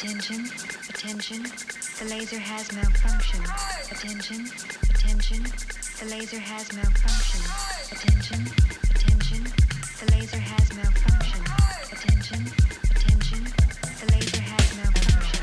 Attention, attention, the laser has malfunctioned. Attention, attention, the laser has malfunctioned. Attention, attention, the laser has malfunctioned. Attention, attention, the laser has malfunctioned.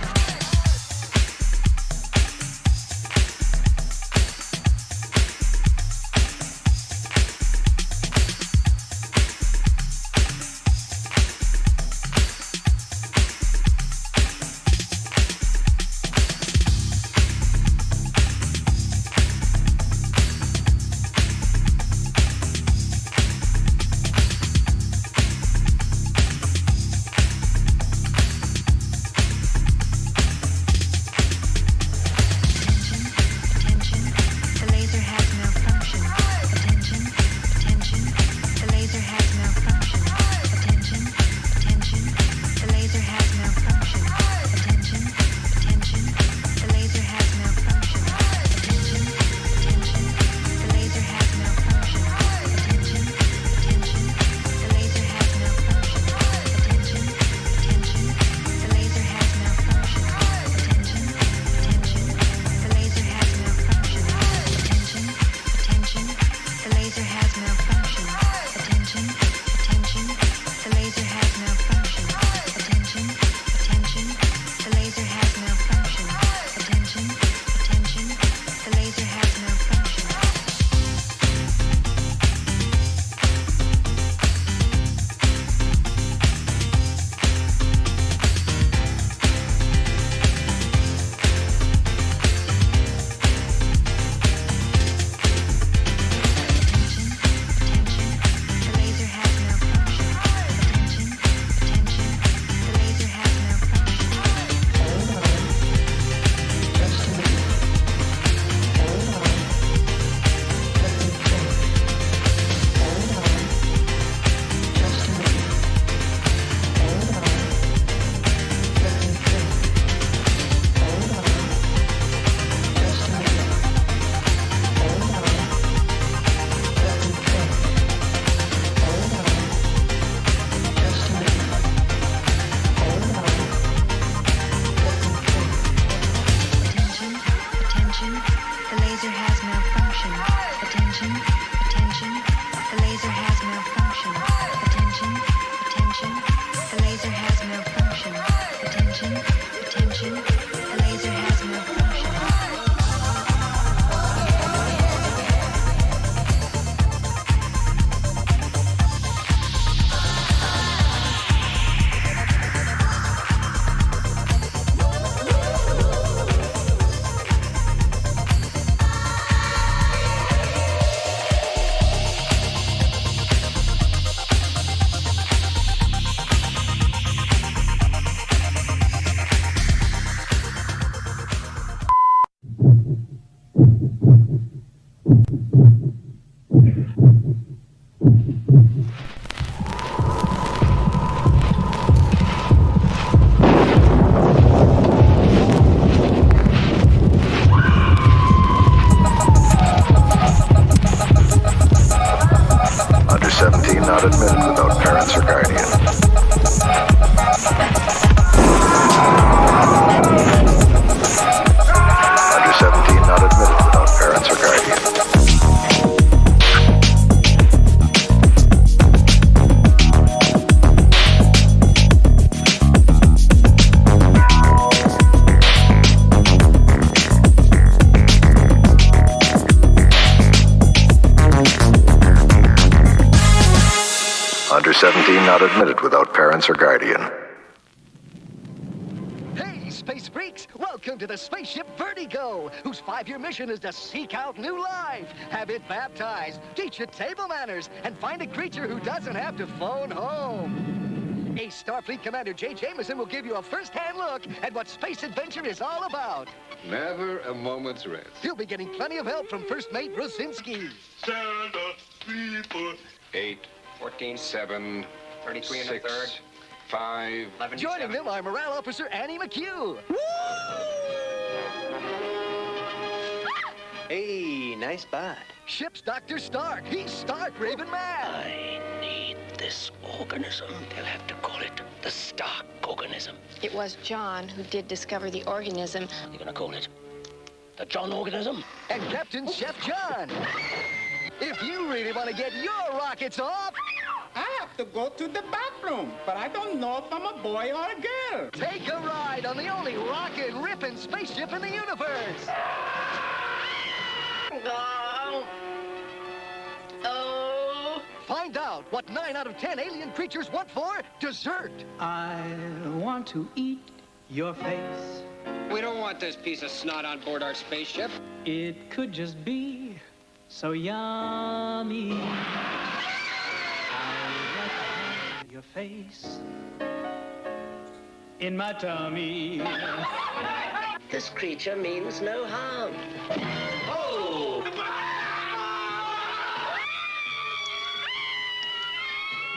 Not admitted without parents or guardian. Under 17 not admitted without parents or guardian. Under 17 not admitted without parents or guardian. Hey, space freaks! Welcome to the spaceship Vertigo, whose 5-year mission is to seek out new life, have it baptized, teach it table manners, and find a creature who doesn't have to phone home. Ace Starfleet Commander J. Jameson will give you a first-hand look at what space adventure is all about. Never a moment's rest. You'll be getting plenty of help from First Mate Rosinski. 8, 14, 7, 33 and 6, a third, 5. 11, Joining 7. them are Morale Officer Annie McHugh. Hey, nice bod. Ship's Dr. Stark. He's stark raving mad. I need this organism. They'll have to call it the Stark organism. organism. It was John who did discover the organism. You're gonna call it the John organism? And Captain Chef John. If you really want to get your rockets off, I have to go to the bathroom, but I don't know if I'm a boy or a girl. take a ride on the only rockin' rippin' spaceship in the universe. Find out what 9 out of 10 alien creatures want for dessert. I want to eat your face. We don't want this piece of snot on board our spaceship. It could just be so yummy. I'd like to have your face in my tummy. This creature means no harm.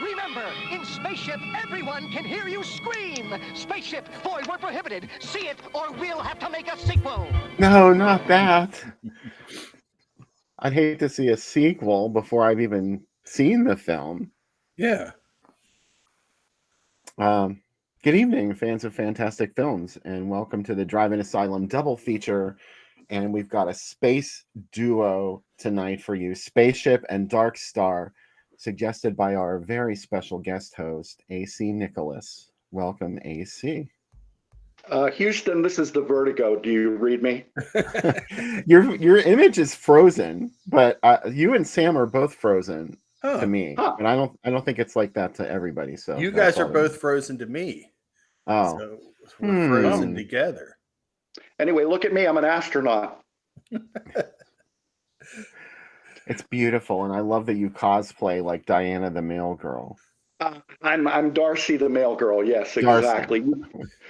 Remember, in Spaceship, everyone can hear you scream. Spaceship, void were prohibited. See it, or we'll have to make a sequel. No, not that. I'd hate to see a sequel before I've even seen the film. Yeah. Good evening, fans of fantastic films, and welcome to the Drive-In Asylum double feature. And we've got a space duo tonight for you, Spaceship and Dark Star, suggested by our very special guest host, AC Nicholas. Welcome, AC. Houston, this is the Vertigo. Do you read me? Your image is frozen, but you and Sam are both frozen to me, and I don't think it's like that to everybody. So you guys are both frozen to me. Oh, so we're frozen together. Anyway, look at me. I'm an astronaut. It's beautiful, and I love that you cosplay like Diana the Mail Girl. I'm Darcy the Mail Girl. Yes, exactly.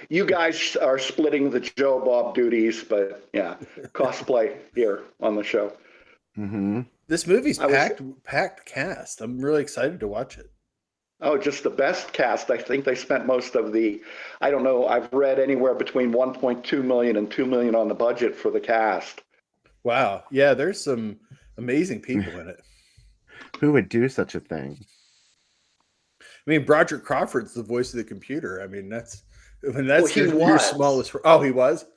You guys are splitting the Joe Bob duties, but yeah, cosplay here on the show. Mm-hmm. This movie's packed cast. I'm really excited to watch it. Oh, just the best cast. I think they spent most of the, I don't know, I've read anywhere between 1.2 million and 2 million on the budget for the cast. Wow. Yeah, there's some amazing people in it. Who would do such a thing? I mean, Broderick Crawford's the voice of the computer. I mean, that's your smallest. Oh, he was?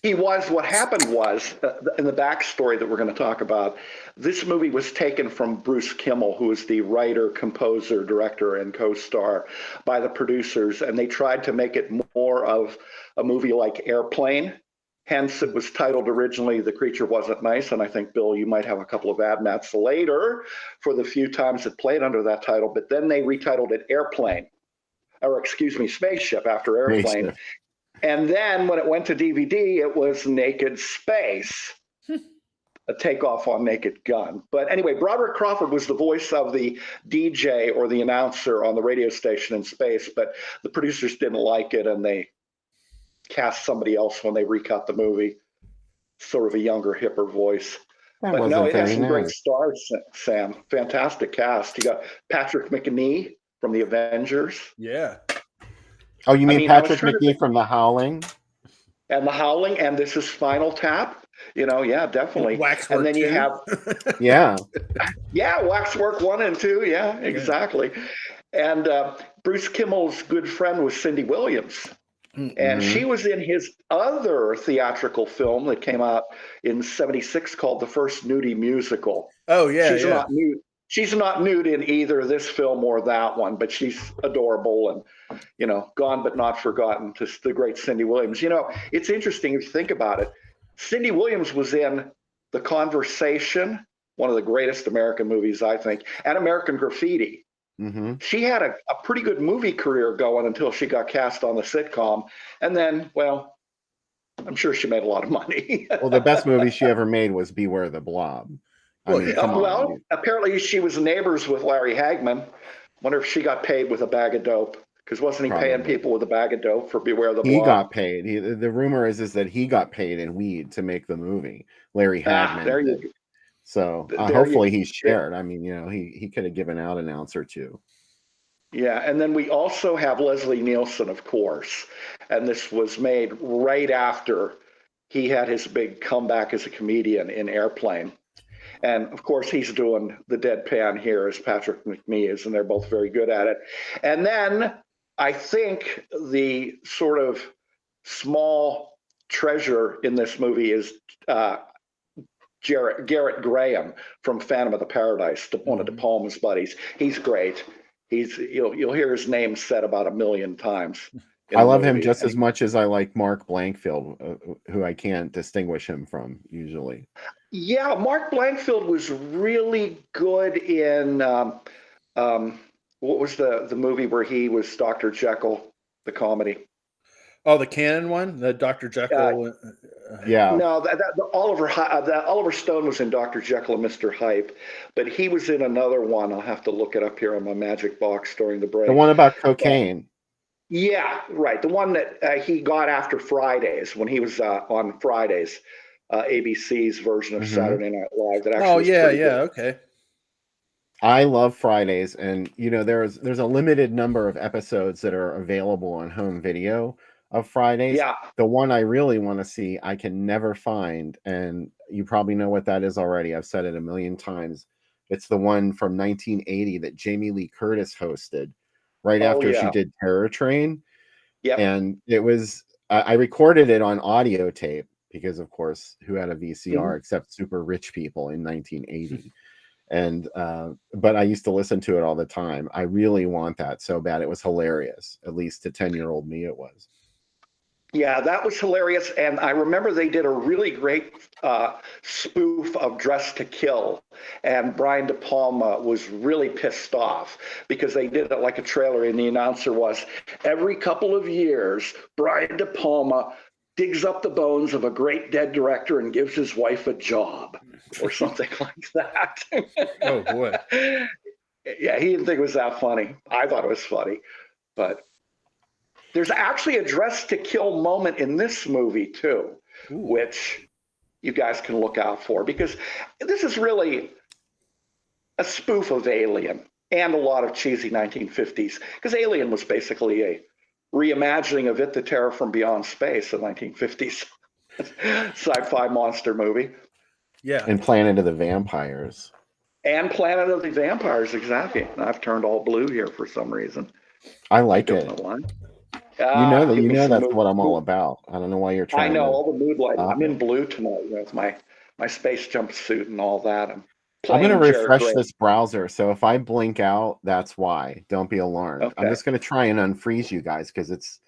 He was. What happened was, in the backstory that we're going to talk about, this movie was taken from Bruce Kimmel, who is the writer, composer, director, and co-star, by the producers, and they tried to make it more of a movie like Airplane. Hence, it was titled originally The Creature Wasn't Nice, and I think, Bill, you might have a couple of admats later for the few times it played under that title, but then they retitled it Airplane, or excuse me, Spaceship after Airplane. Spaceship. And then when it went to DVD, it was Naked Space, a takeoff on Naked Gun. But anyway, Broderick Crawford was the voice of the DJ or the announcer on the radio station in space, but the producers didn't like it and they cast somebody else when they recut the movie, sort of a younger, hipper voice. But no, it has some great stars, Sam. Fantastic cast. You got Patrick McNee from the Avengers. Yeah. Oh, you mean Patrick McNee from The Howling? And The Howling, and this is Spinal Tap. You know, yeah, definitely. Waxwork and then 2. You have yeah, Waxwork 1 and 2. Yeah, exactly. And Bruce Kimmel's good friend was Cindy Williams. And she was in his other theatrical film that came out in '76 called The First Nudie Musical. Oh, yeah. She's not nude in either this film or that one, but she's adorable and, you know, gone but not forgotten. Just the great Cindy Williams. You know, it's interesting if you think about it. Cindy Williams was in The Conversation, one of the greatest American movies, I think, and American Graffiti. Mm-hmm. She had a pretty good movie career going until she got cast on the sitcom. And then, well, I'm sure she made a lot of money. Well, the best movie she ever made was Beware the Blob. Apparently she was neighbors with Larry Hagman. Wonder if she got paid with a bag of dope. Because wasn't he paying people with a bag of dope for Beware the Blob? He got paid. The rumor is that he got paid in weed to make the movie. Larry Hagman. There you go. So hopefully he shared. I mean, you know, he could have given out an ounce or two. Yeah, and then we also have Leslie Nielsen, of course. And this was made right after he had his big comeback as a comedian in Airplane. And of course, he's doing the deadpan here as Patrick McNee is, and they're both very good at it. And then I think the sort of small treasure in this movie is Garrett Graham from Phantom of the Paradise, one of De Palma's buddies. He's great. You'll hear his name said about 1 million times. I love him just as much as I like Mark Blankfield, who I can't distinguish him from usually. Yeah, Mark Blankfield was really good in what was the movie where he was Dr. Jekyll, the comedy? Oh, the Canon one, the Dr. Jekyll. Yeah. No, Oliver Stone was in Dr. Jekyll and Mr. Hyde, but he was in another one. I'll have to look it up here on my magic box during the break. The one about cocaine. Yeah, right. The one that he got after Fridays, when he was on Fridays, ABC's version of Saturday Night Live. That actually good. Okay. I love Fridays, and there's a limited number of episodes that are available on home video of Fridays. Yeah. The one I really want to see, I can never find, and you probably know what that is already. I've said it 1 million times. It's the one from 1980 that Jamie Lee Curtis hosted right after she did Terror Train. Yeah. And it was, I recorded it on audio tape because, of course, who had a VCR except super rich people in 1980? And but I used to listen to it all the time. I really want that so bad. It was hilarious. At least to 10-year-old me, it was. Yeah, that was hilarious. And I remember they did a really great spoof of Dress to Kill. And Brian De Palma was really pissed off because they did it like a trailer. And the announcer was, every couple of years, Brian De Palma digs up the bones of a great dead director and gives his wife a job or something like that. Oh, boy. Yeah, he didn't think it was that funny. I thought it was funny. But there's actually a Dress to Kill moment in this movie, too, which you guys can look out for, because this is really a spoof of Alien and a lot of cheesy 1950s, because Alien was basically a reimagining of It, the Terror from Beyond Space, a 1950s sci-fi monster movie. Yeah. And Planet of the Vampires. And Planet of the Vampires, exactly. I've turned all blue here for some reason. I like it. Know why. You know that's what I'm all about. I don't know why you're trying. I know all the mood lighting. I'm in blue tonight. It's my space jumpsuit and all that. I'm going to refresh this browser, so if I blink out, that's why. Don't be alarmed. Okay. I'm just going to try and unfreeze you guys because it's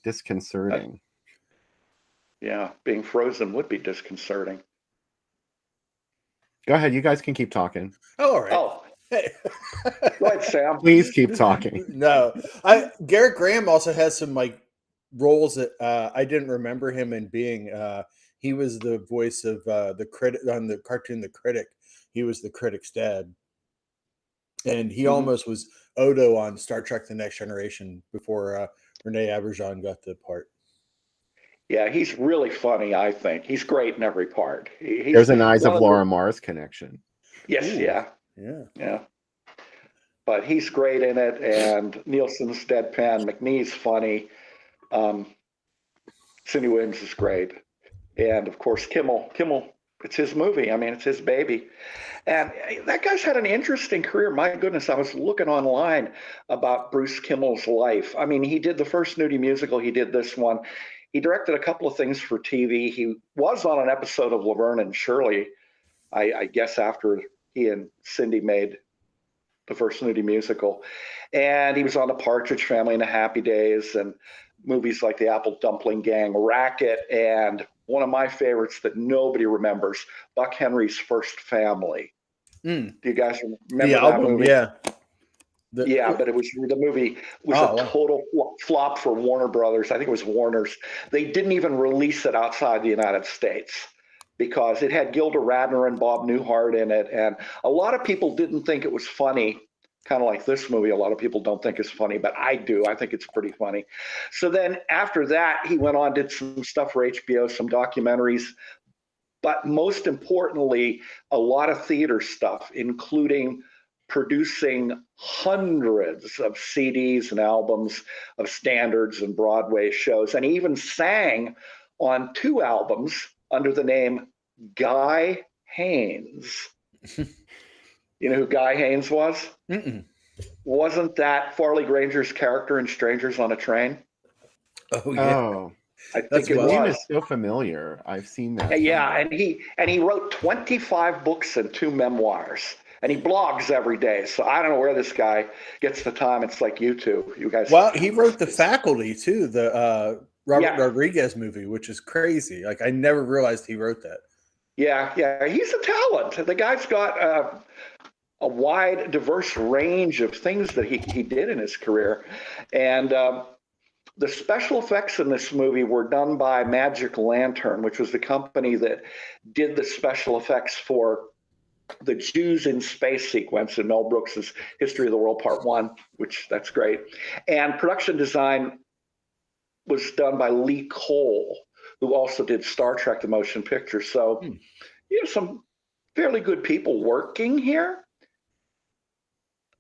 disconcerting. Yeah, being frozen would be disconcerting. Go ahead. You guys can keep talking. Oh, all right. Oh. Hey. Go ahead, Sam. Please keep talking. No. Garrett Graham also has some roles that I didn't remember him in being. He was the voice of the critic on the cartoon The Critic. He was the critic's dad. And he almost was Odo on Star Trek The Next Generation before Renee Auberjonois got the part. Yeah, he's really funny, I think. He's great in every part. There's an Eyes of Laura Mars connection. Yes, yeah. But he's great in it, and Nielsen's deadpan. McNee's funny. Cindy Williams is great. And, of course, Kimmel, it's his movie. I mean, it's his baby. And that guy's had an interesting career. My goodness, I was looking online about Bruce Kimmel's life. I mean, he did the first nudie musical. He did this one. He directed a couple of things for TV. He was on an episode of Laverne and Shirley, I guess, after he and Cindy made the first nudie musical. And he was on The Partridge Family and The Happy Days and movies like The Apple Dumpling Gang, Racket, and one of my favorites that nobody remembers, Buck Henry's First Family. Do you guys remember that movie? Yeah. But the movie was a total flop for Warner Brothers. I think it was Warner's. They didn't even release it outside the United States because it had Gilda Radner and Bob Newhart in it. And a lot of people didn't think it was funny, kind of like this movie. A lot of people don't think it's funny, but I do. I think it's pretty funny. So then after that, he went on, did some stuff for HBO, some documentaries, but most importantly, a lot of theater stuff, including producing hundreds of CDs and albums of standards and Broadway shows, and even sang on 2 albums under the name Guy Haynes. You know who Guy Haynes was? Mm-mm. Wasn't that Farley Granger's character in Strangers on a Train? Oh yeah. Oh, I That's think it the name was. is so familiar. I've seen that. Yeah, somewhere. and he wrote 25 books and 2 memoirs. And he blogs every day. So I don't know where this guy gets the time. It's like you two. You guys. Well, he wrote The Faculty too, the Robert Yeah. Rodriguez movie, which is crazy. Like I never realized he wrote that. Yeah, he's a talent. The guy's got a wide, diverse range of things that he did in his career. And the special effects in this movie were done by Magic Lantern, which was the company that did the special effects for the Jews in Space sequence in Mel Brooks's History of the World Part 1, which that's great. And production design was done by Lee Cole, who also did Star Trek the Motion Picture. So, some fairly good people working here.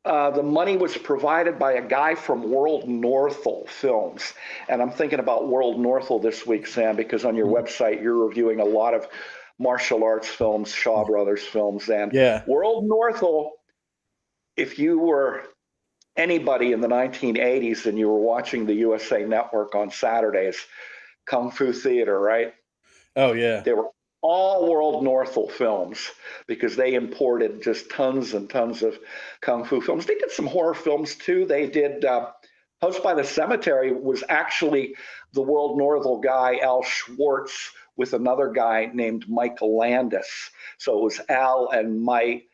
The money was provided by a guy from World Northel Films. And I'm thinking about World Northel this week, Sam, because on your website, you're reviewing a lot of martial arts films, Shaw Brothers films. And World Northel, if you were anybody in the 1980s and you were watching the USA Network on Saturdays, Kung Fu Theater, right? Oh, yeah. They were all World Northel films because they imported just tons and tons of Kung Fu films. They did some horror films too. They did House by the Cemetery was actually the World Northel guy, Al Schwartz, with another guy named Mike Landis. So it was Al and Mike.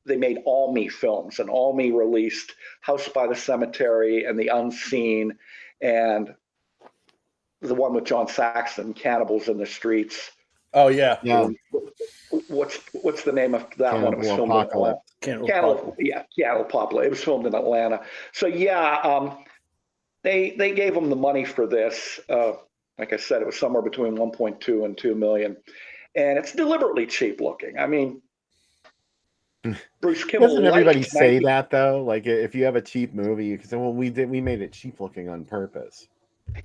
They made All Me films, and All Me released House by the Cemetery and The Unseen and the one with John Saxon, Cannibals in the Streets. Oh yeah. What's the name of that one? It was filmed in Atlanta. Cannibal Apocalypse. It was filmed in Atlanta. So they gave them the money for this. Like I said, it was somewhere between 1.2 and 2 million, and it's deliberately cheap looking. I mean, Bruce Kimmel. Doesn't everybody say that though? Like if you have a cheap movie, you can say, "Well, we made it cheap looking on purpose."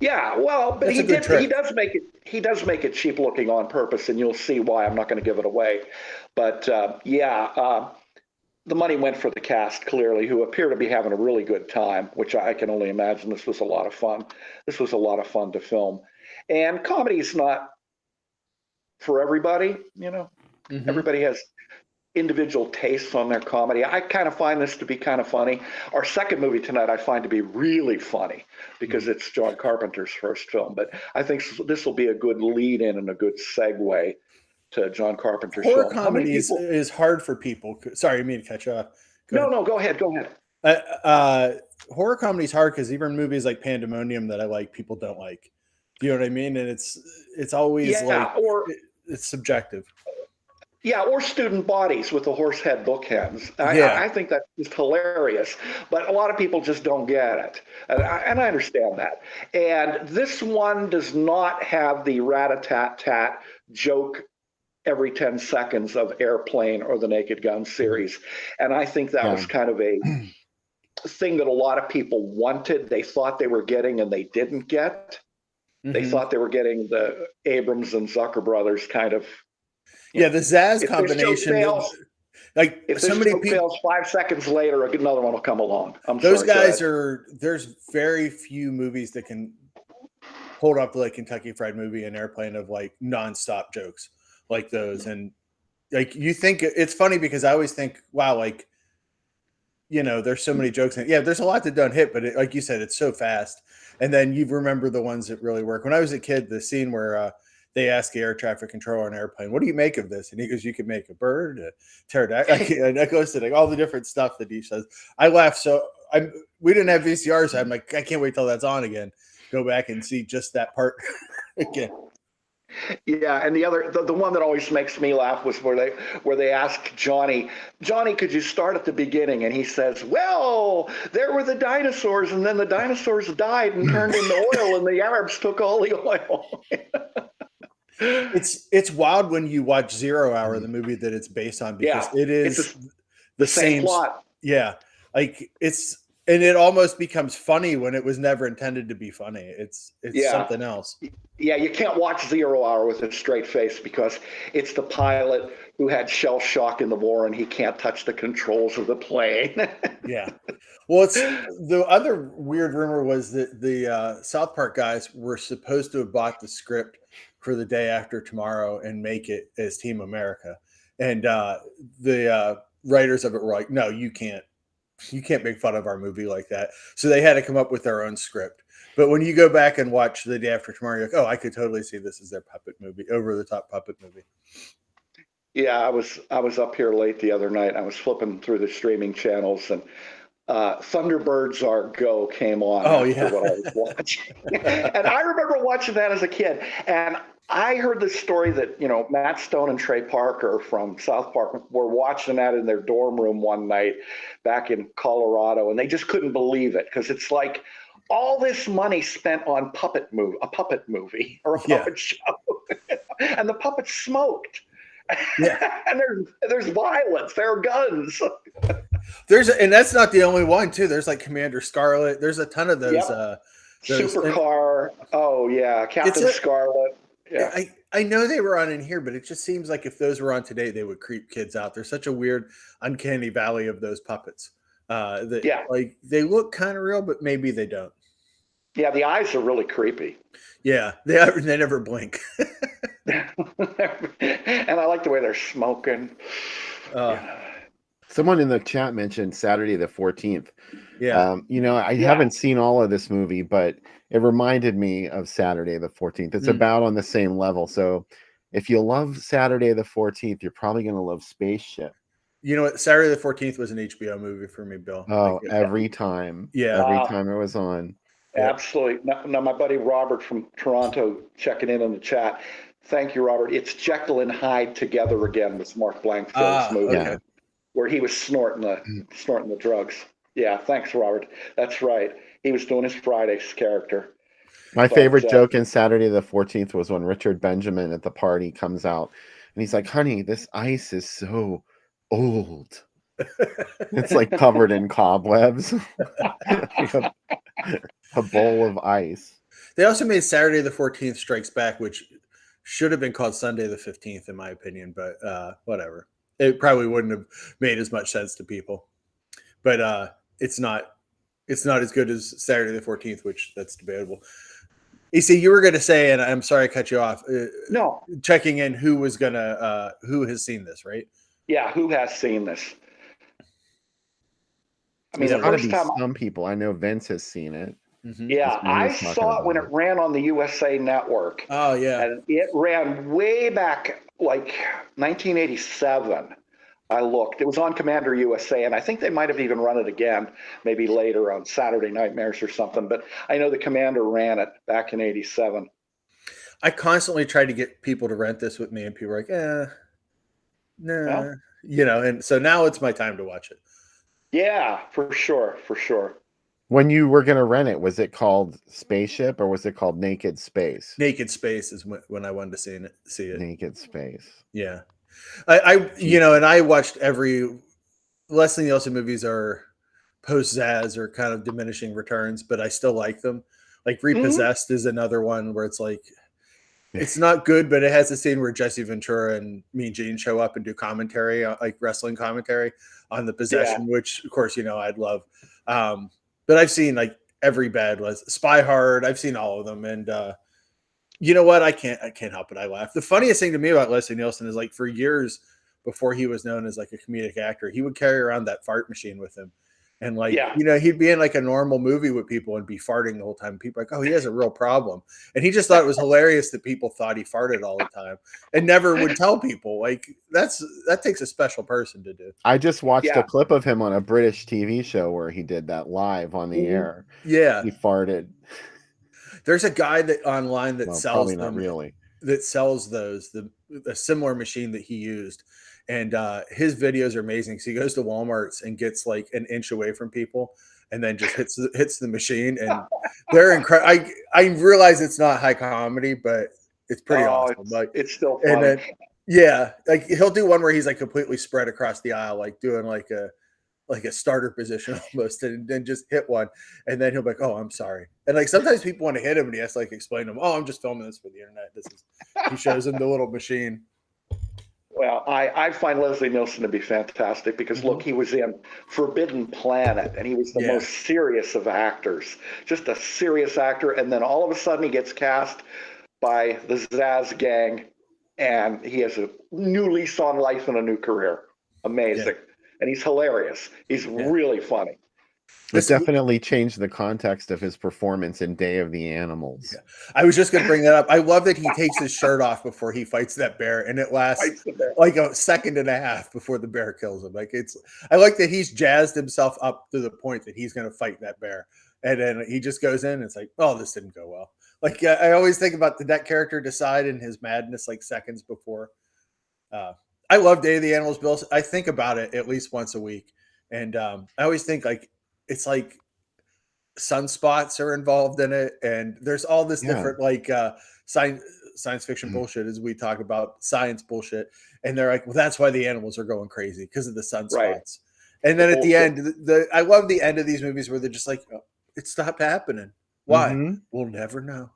Yeah, well, but That's he does make it cheap looking on purpose, and you'll see why. I'm not going to give it away, but the money went for the cast clearly, who appear to be having a really good time, which I can only imagine. This was a lot of fun. This was a lot of fun to film, and comedy is not for everybody. Everybody has individual tastes on their comedy. I kind of find this to be kind of funny. Our second movie tonight I find to be really funny because it's John Carpenter's first film. But I think this will be a good lead in and a good segue to John Carpenter's Horror film. comedy is hard for people. Sorry, I mean to catch up. No, go ahead. Horror comedy is hard because even movies like Pandemonium that I like, people don't like. Do you know what I mean? And it's always it's subjective. Yeah, or Student Bodies with the horse head bookends. I think that's just hilarious, but a lot of people just don't get it, and I understand that. And this one does not have the rat-a-tat-tat joke every 10 seconds of Airplane or the Naked Gun series, and I think that was kind of a thing that a lot of people wanted. They thought they were getting and they didn't get. They thought they were getting the Abrams and Zucker brothers kind of. Yeah, the Zaz combination. Like if so many people fails 5 seconds later, another one will come along. There's very few movies that can hold up like Kentucky Fried Movie and Airplane of like nonstop jokes like those. And like you think it's funny because I always think, wow, like there's so many jokes. There's a lot that don't hit, but like you said, it's so fast. And then you remember the ones that really work. When I was a kid, the scene where they ask the air traffic controller on an airplane, "What do you make of this?" And he goes, "You can make a bird, a pterodactyl." And that goes to like all the different stuff that he says. I laugh. We didn't have VCRs. So I'm like, I can't wait till that's on again. Go back and see just that part again. Yeah, and the one that always makes me laugh was where they asked Johnny, could you start at the beginning? And he says, "Well, there were the dinosaurs, and then the dinosaurs died and turned into oil, and the Arabs took all the oil." It's wild when you watch 0 Hour, the movie that it's based on, because it is the same plot. Yeah, like it's And it almost becomes funny when it was never intended to be funny. It's something else. Yeah, you can't watch 0 Hour with a straight face because it's the pilot who had shell shock in the war and he can't touch the controls of the plane. Yeah. Well, it's the other weird rumor was that the South Park guys were supposed to have bought the script for The Day After Tomorrow and make it as Team America. And the writers of it were like, no, you can't make fun of our movie like that. So they had to come up with their own script. But when you go back and watch The Day After Tomorrow, you're like, oh, I could totally see this as their puppet movie, over the top puppet movie. Yeah, I was up here late the other night. I was flipping through the streaming channels and Thunderbirds Are Go came on after what I was watching. And I remember watching that as a kid. And I heard the story that, Matt Stone and Trey Parker from South Park were watching that in their dorm room one night back in Colorado, and they just couldn't believe it because it's like all this money spent on a puppet movie or a puppet show, and the puppets smoked. Yeah. And there's violence, there are guns. And that's not the only one too. There's like Commander Scarlet. There's a ton of those. Supercar. Oh yeah, Captain Scarlet. Yeah. I know they were on in here, but it just seems like if those were on today, they would creep kids out. There's such a weird, uncanny valley of those puppets. Like they look kind of real, but maybe they don't. Yeah, the eyes are really creepy. Yeah, they never blink. And I like the way they're smoking. Someone in the chat mentioned Saturday the 14th. Yeah. I haven't seen all of this movie, but it reminded me of Saturday the 14th. It's about on the same level. So if you love Saturday the 14th, you're probably going to love Spaceship. You know what? Saturday the 14th was an HBO movie for me, Bill. Oh, every time. Yeah. Every time it was on. Absolutely. Now, my buddy Robert from Toronto checking in on the chat. Thank you, Robert. It's Jekyll and Hyde Together Again with Mark Blankfield's movie, where he was snorting the drugs. Yeah, thanks, Robert. That's right. He was doing his Friday's character. My favorite joke in Saturday the 14th was when Richard Benjamin at the party comes out and he's like, honey, this ice is so old. It's like covered in cobwebs. A bowl of ice. They also made Saturday the 14th Strikes Back, which should have been called Sunday the 15th, in my opinion, but whatever. It probably wouldn't have made as much sense to people. But it's not as good as Saturday the 14th, which that's debatable. EC, you were going to say, and I'm sorry I cut you off. No. Checking in who has seen this, right? Yeah, who has seen this? I mean, the first time some people. I know Vince has seen it. Mm-hmm. Yeah, I saw it when it ran on the USA Network. Oh, yeah. And it ran way back, like 1987. I looked. It was on Commander USA, and I think they might have even run it again, maybe later on Saturday Nightmares or something. But I know the Commander ran it back in 87. I constantly tried to get people to rent this with me, and people were like, nah. Yeah. And so now it's my time to watch it. Yeah, for sure. When you were going to rent it, was it called Spaceship or was it called Naked Space? Naked Space is when I wanted to see it. Naked Space. Yeah. And I watched every Leslie Nielsen movies are post-Zaz or kind of diminishing returns, but I still like them. Like Repossessed is another one where it's like, it's not good, but it has a scene where Jesse Ventura and Mean Gene show up and do commentary, like wrestling commentary on the possession, which of course, I'd love. But I've seen like every bad Spy Hard. I've seen all of them. And you know what? I can't help it. I laugh. The funniest thing to me about Leslie Nielsen is like for years before he was known as like a comedic actor, he would carry around that fart machine with him. And like, he'd be in like a normal movie with people and be farting the whole time. People are like, oh, he has a real problem. And he just thought it was hilarious that people thought he farted all the time and never would tell people. Like that takes a special person to do. I just watched a clip of him on a British TV show where he did that live on the air. Yeah. He farted. There's a guy online that sells them. Not really. That sells those, a similar machine that he used. And his videos are amazing. So he goes to Walmart's and gets like an inch away from people and then just hits the machine. And they're incredible. I realize it's not high comedy, but it's pretty awesome. It's still fun. And then, like he'll do one where he's like completely spread across the aisle, like doing like a like a starter position almost, and then just hit one, and then he'll be like, "Oh, I'm sorry." And like sometimes people want to hit him, and he has to like explain to them, "Oh, I'm just filming this for the internet." He shows him the little machine. Well, I find Leslie Nielsen to be fantastic because look, he was in Forbidden Planet and he was the most serious of actors, just a serious actor. And then all of a sudden he gets cast by the Zaz Gang and he has a new lease on life and a new career. Amazing. And he's hilarious. He's really funny. This definitely changed the context of his performance in Day of the Animals. Yeah. I was just going to bring that up. I love that he takes his shirt off before he fights that bear, and it lasts like a second and a half before the bear kills him. Like I like that he's jazzed himself up to the point that he's going to fight that bear, and then he just goes in. And it's like, oh, this didn't go well. Like I always think about did that character decide in his madness like seconds before? I love Day of the Animals, Bill. I think about it at least once a week, and I always think like. It's like sunspots are involved in it, and there's all this different like science fiction bullshit as we talk about science bullshit, and they're like, well, that's why the animals are going crazy because of the sunspots. And then at the end, I love the end of these movies where they're just like, oh, it stopped happening. Why? We'll never know.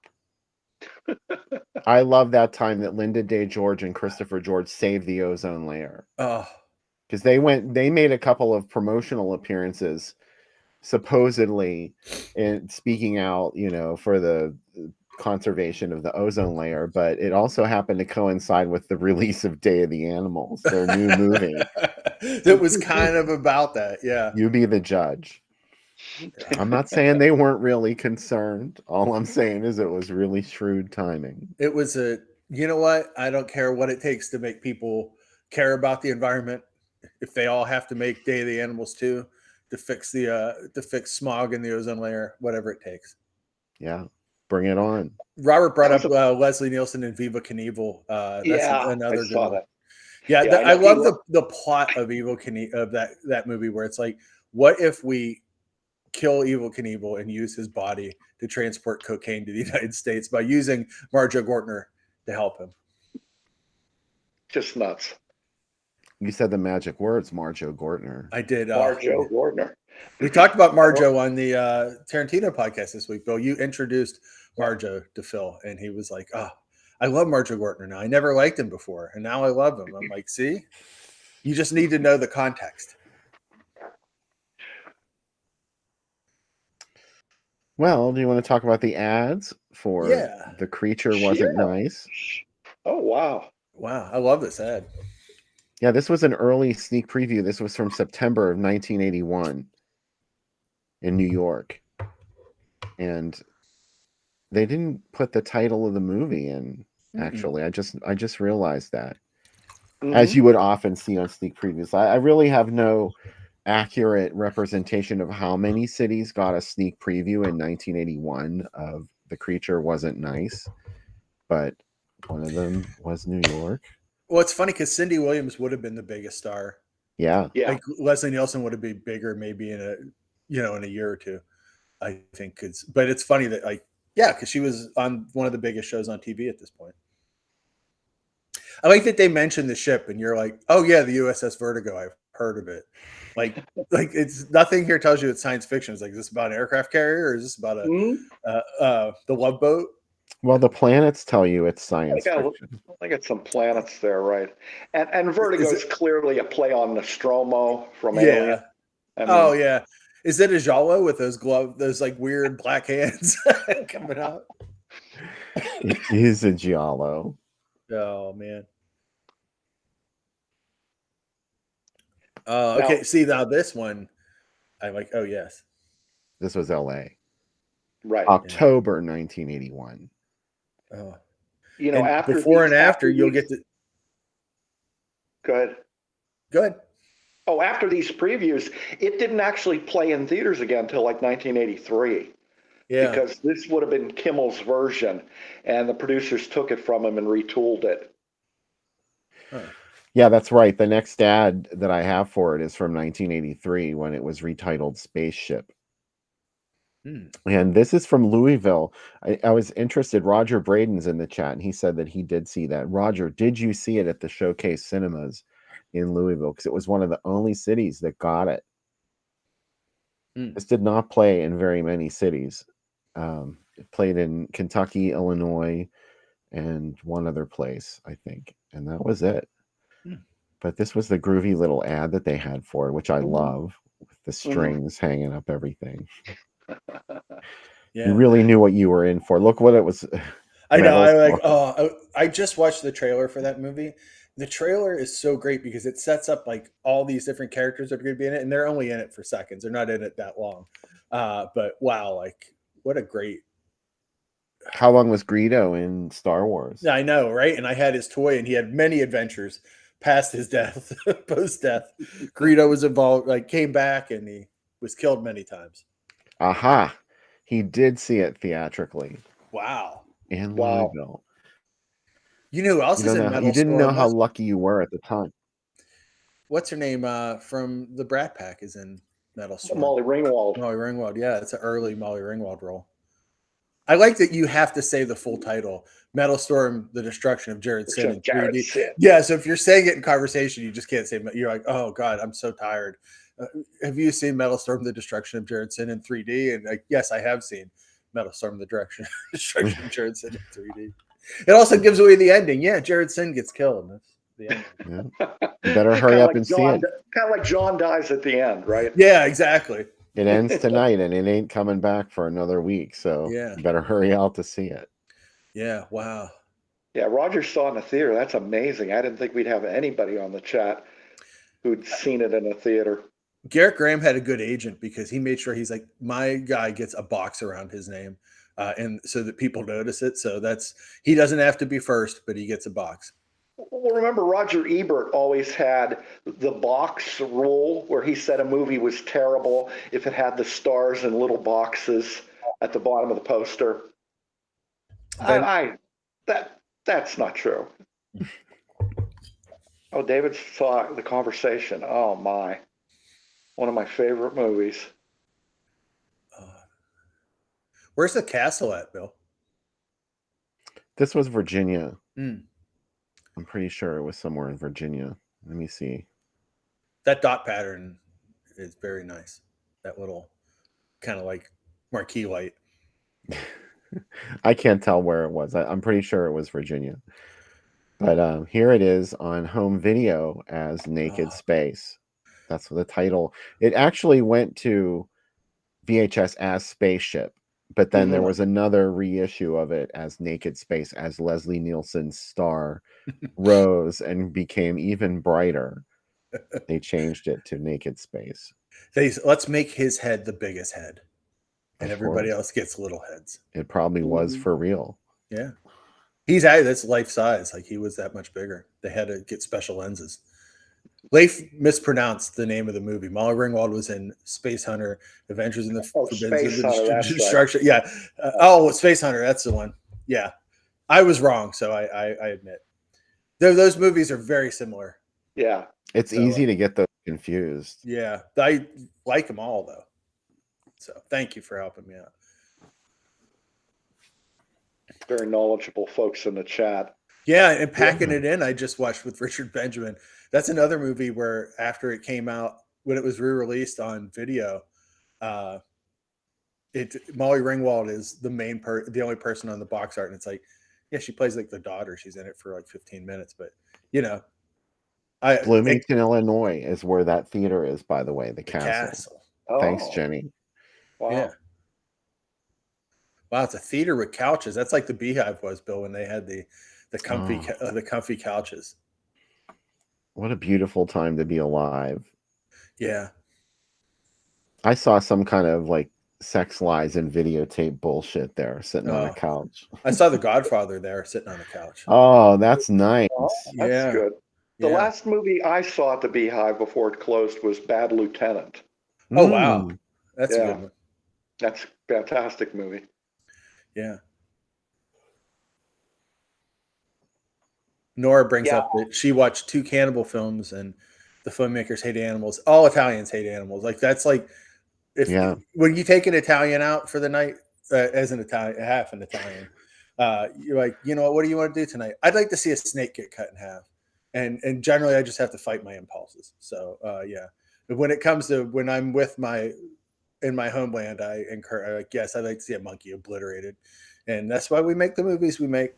I love that time that Linda Day George and Christopher George saved the ozone layer. Oh, because they made a couple of promotional appearances supposedly in speaking out, for the conservation of the ozone layer, but it also happened to coincide with the release of Day of the Animals, their new movie. That was kind of about that. Yeah. You be the judge. I'm not saying they weren't really concerned. All I'm saying is it was really shrewd timing. It was you know what? I don't care what it takes to make people care about the environment. If they all have to make Day of the Animals too, to fix smog in the ozone layer, whatever it takes. Yeah, bring it on. Robert brought up Leslie Nielsen and Viva Knievel. That's another good one. Yeah, I love the plot of Evel Knievel, of that movie, where it's like, what if we kill Evel Knievel and use his body to transport cocaine to the United States by using Marjoe Gortner to help him? Just nuts. You said the magic words, Marjoe Gortner. I did. Marjoe Gortner. We talked about Marjoe on the Tarantino podcast this week, Bill. You introduced Marjoe to Phil, and he was like, oh, I love Marjoe Gortner now. I never liked him before, and now I love him. I'm like, see? You just need to know the context. Well, do you want to talk about the ads for The Creature Wasn't Nice? Oh, wow. Wow, I love this ad. Yeah, this was an early sneak preview. This was from September of 1981 in New York. And they didn't put the title of the movie in, actually. I just realized that. As you would often see on sneak previews. I really have no accurate representation of how many cities got a sneak preview in 1981 of The Creature Wasn't Nice. But one of them was New York. Well, it's funny because Cindy Williams would have been the biggest star. Yeah. Like Leslie Nielsen would have been bigger maybe in a year or two, I think. But it's funny that because she was on one of the biggest shows on TV at this point. I like that they mentioned the ship and you're like, oh yeah, the USS Vertigo. I've heard of it. Like it's nothing here tells you it's science fiction. It's like, is this about an aircraft carrier or is this about the Love Boat? Well, the planets tell you it's science fiction. I got some planets there, right? And Vertigo is clearly a play on Nostromo from Alien. Yeah. Is it a Giallo with those those like weird black hands coming out? It is a Giallo. Oh man. Okay. See now this one, I'm like, oh yes. This was L.A. Right. October 1981. Oh. After before and after you'll get to. Go ahead. Oh, after these previews, it didn't actually play in theaters again until like 1983. Yeah. Because this would have been Kimmel's version, and the producers took it from him and retooled it. Huh. Yeah, that's right. The next ad that I have for it is from 1983 when it was retitled Spaceship. And this is from Louisville. I was interested. Roger Braden's in the chat, and he said that he did see that. Roger, did you see it at the Showcase Cinemas in Louisville? Because it was one of the only cities that got it. This did not play in very many cities. It played in Kentucky, Illinois, and one other place, I think, and that was it. But this was the groovy little ad that they had for it, which I love, with the strings hanging up everything. You really knew what you were in for. Look what it was. I know. I just watched the trailer for that movie. The trailer is so great because it sets up like all these different characters that are going to be in it, and they're only in it for seconds. They're not in it that long. But wow, like what a great. How long was Greedo in Star Wars? I know, right? And I had his toy, and he had many adventures past his death, post death. Greedo was involved, like came back, and he was killed many times. Aha! He did see it theatrically. Wow. In Louisville. You know who else is in Metal Storm? You didn't know how lucky you were at the time. What's her name from the Brat Pack is in Metal Storm? Molly Ringwald. Molly Ringwald, yeah. It's an early Molly Ringwald role. I like that you have to say the full title. Metal Storm, The Destruction of Jared Sin in 3D. Yeah, so if you're saying it in conversation, you just can't say it. You're like, oh, God, I'm so tired. Have you seen Metal Storm, The Destruction of Jared Sin in 3D? And like, yes, I have seen Metal Storm, The Destruction of Jared Sin in 3D. It also gives away the ending. Yeah, Jared Sin gets killed. That's the ending. Yeah. You better hurry up and see it. Kind of like John dies at the end, right? Yeah, exactly. It ends tonight, and it ain't coming back for another week. So you better hurry out to see it. Yeah, wow. Yeah, Roger saw it in the theater. That's amazing. I didn't think we'd have anybody on the chat who'd seen it in a theater. Garrett Graham had a good agent because he made sure he's like, my guy gets a box around his name, and so that people notice it. So he doesn't have to be first, but he gets a box. Well, remember, Roger Ebert always had the box rule where he said a movie was terrible if it had the stars in little boxes at the bottom of the poster. That's not true. Oh, David saw The Conversation. Oh, my. One of my favorite movies. Where's the castle at, Bill? This was Virginia. I'm pretty sure it was somewhere in Virginia. Let me see. That dot pattern is very nice. That little kind of like marquee light. I can't tell where it was. I'm pretty sure it was Virginia. But here it is on home video as Naked Space. That's the title. It actually went to VHS as Spaceship, but then there was another reissue of it as Naked Space as Leslie Nielsen's star rose and became even brighter. They changed it to Naked Space. Let's make his head the biggest head, and everybody else gets little heads. It probably was for real. Yeah. That's life size. Like he was that much bigger. They had to get special lenses. Leif mispronounced the name of the movie. Molly Ringwald was in Space Hunter, Adventures in the Forbidden Destruction. Right. Yeah. Space Hunter. That's the one. Yeah. I was wrong. So I admit. Those movies are very similar. Yeah. It's easy to get those confused. Yeah. I like them all, though. So thank you for helping me out. Very knowledgeable folks in the chat. Yeah, and Packing It In, I just watched with Richard Benjamin. That's another movie where after it came out, when it was re-released on video, Molly Ringwald is the only person on the box art, and it's like, yeah, she plays like the daughter. She's in it for like 15 minutes, but Bloomington, Illinois is where that theater is, by the way, the castle. Oh. Thanks, Jenny. Wow. Yeah. Wow, it's a theater with couches. That's like the Beehive was, Bill, when they had the comfy couches. What a beautiful time to be alive. Yeah. I saw some kind of like sex lies and videotape bullshit there sitting on a couch. I saw The Godfather there sitting on a couch. Oh, that's nice. That's good. The last movie I saw at the Beehive before it closed was Bad Lieutenant. Oh, wow. That's a good one. That's a fantastic movie. Yeah. Nora brings up that she watched 2 cannibal films and the filmmakers hate animals. All Italians hate animals. Like that's like when you take an Italian out for the night as an Italian, half an Italian, you're like, what do you want to do tonight? I'd like to see a snake get cut in half. And generally I just have to fight my impulses. So yeah. But when it comes to when I'm with my in my homeland, I encourage. Yes, I'd like to see a monkey obliterated, and that's why we make the movies we make.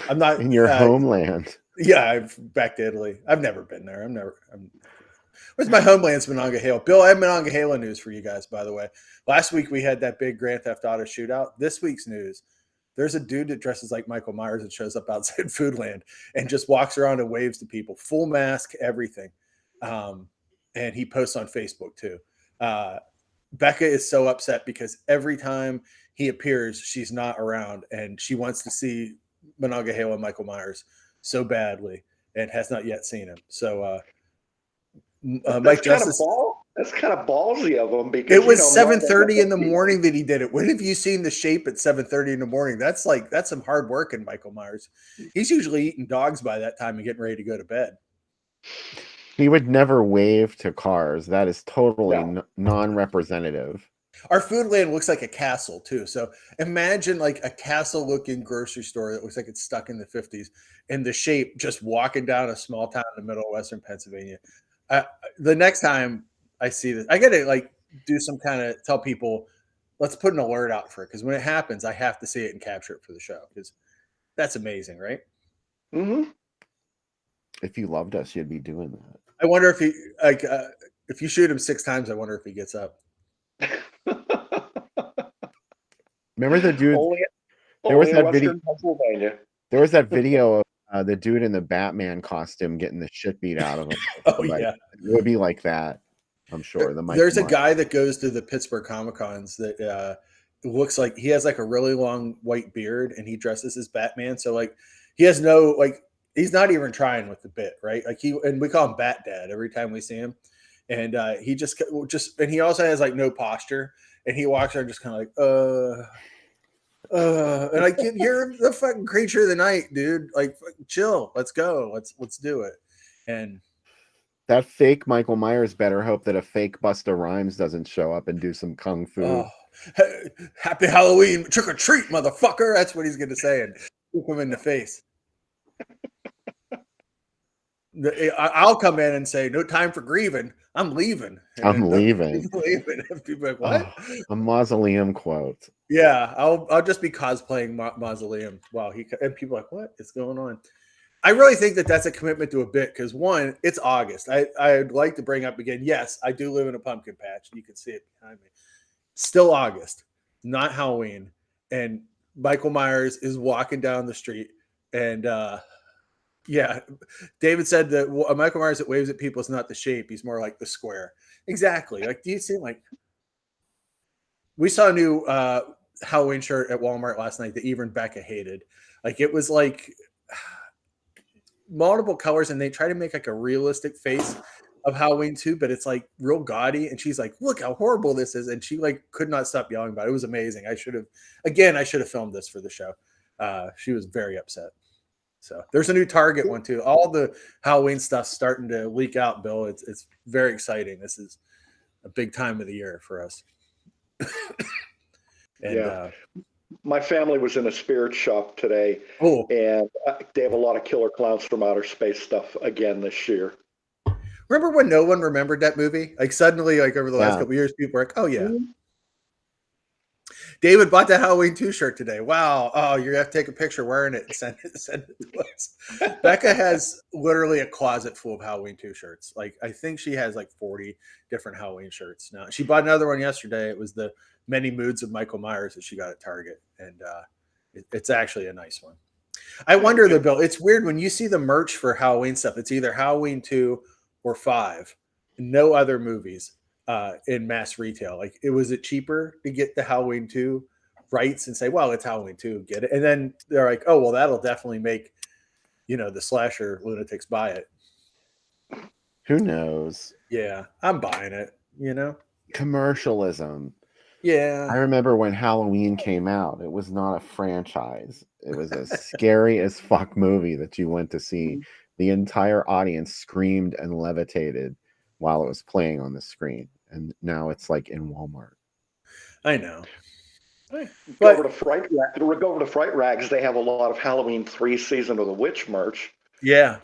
I'm not in your homeland. Yeah, I've back to Italy. I've never been there. Where's my homeland's Monongahela? Bill, I have Monongahela news for you guys, by the way. Last week we had that big Grand Theft Auto shootout. This week's news, there's a dude that dresses like Michael Myers and shows up outside Foodland and just walks around and waves to people, full mask, everything. And he posts on Facebook too. Becca is so upset because every time he appears, she's not around, and she wants to see Monongahela Michael Myers so badly and has not yet seen him. So Mike Justice. That's kind of ballsy of him because it was 7:30 in the morning that he did it. When have you seen The Shape at 7:30 in the morning? That's some hard work in Michael Myers. He's usually eating dogs by that time and getting ready to go to bed. He would never wave to cars. That is totally non-representative. Our Foodland looks like a castle too. So imagine like a castle-looking grocery store that looks like it's stuck in the 50s, and The Shape just walking down a small town in the middle of Western Pennsylvania. The next time I see this, I gotta like do some kind of tell people, let's put an alert out for it, because when it happens, I have to see it and capture it for the show, because that's amazing, right? Mm-hmm. If you loved us, you'd be doing that. I wonder if he if you shoot him 6 times, I wonder if he gets up. Remember the dude? There was that video. There was that video of the dude in the Batman costume getting the shit beat out of him. Yeah, it would be like that. I'm sure. There's a guy that goes to the Pittsburgh Comic Cons that looks like he has like a really long white beard, and he dresses as Batman. So like he has no he's not even trying with the bit, right? Like and we call him Bat Dad every time we see him, and he just and he also has like no posture, and he walks around just kind of like and like you're the fucking creature of the night, dude. Like chill, let's go, let's do it. And that fake Michael Myers better hope that a fake Busta Rhymes doesn't show up and do some kung fu. Happy Halloween, trick or treat, motherfucker. That's what he's gonna say, and kick him in the face. I'll come in and say, no time for grieving. I'm leaving. I'm leaving. People are like, what? A mausoleum quote. Yeah, I'll just be cosplaying mausoleum while and people are like, what is going on? I really think that that's a commitment to a bit, because one, it's August. I'd like to bring up again, yes, I do live in a pumpkin patch. You can see it behind me. Still August, not Halloween. And Michael Myers is walking down the street, and yeah, David said that Michael Myers that waves at people is not The Shape. He's more like the square. Exactly. Like, do you see we saw a new Halloween shirt at Walmart last night that even Becca hated. Like, it was like multiple colors, and they try to make like a realistic face of Halloween too, but it's like real gaudy. And she's like, look how horrible this is. And she like could not stop yelling about it. It was amazing. I should have filmed this for the show. She was very upset. So there's a new Target one too. All the Halloween stuff's starting to leak out, Bill. It's very exciting. This is a big time of the year for us. And my family was in a spirit shop today, and they have a lot of Killer Clowns from Outer Space stuff again this year. Remember when no one remembered that movie? Like suddenly, like over the last couple of years, people were like, "Oh yeah." Mm-hmm. David bought the Halloween 2 shirt today. Wow. Oh, you're going to have to take a picture wearing it and send it to us. Becca has literally a closet full of Halloween 2 shirts. Like, I think she has like 40 different Halloween shirts now. She bought another one yesterday. It was the Many Moods of Michael Myers that she got at Target. And it's actually a nice one. I wonder though, Bill, it's weird when you see the merch for Halloween stuff. It's either Halloween 2 or 5. No other movies in mass retail. Like, was it cheaper to get the Halloween 2 rights and say, well, it's Halloween 2, get it? And then they're like, oh, well, that'll definitely make, the slasher lunatics buy it. Who knows? Yeah, I'm buying it, Commercialism. Yeah. I remember when Halloween came out, it was not a franchise. It was a scary as fuck movie that you went to see. The entire audience screamed and levitated while it was playing on the screen. And now it's like in Walmart. I know. Go over to Fright Rags. They have a lot of Halloween 3 Season of the Witch merch. Yeah.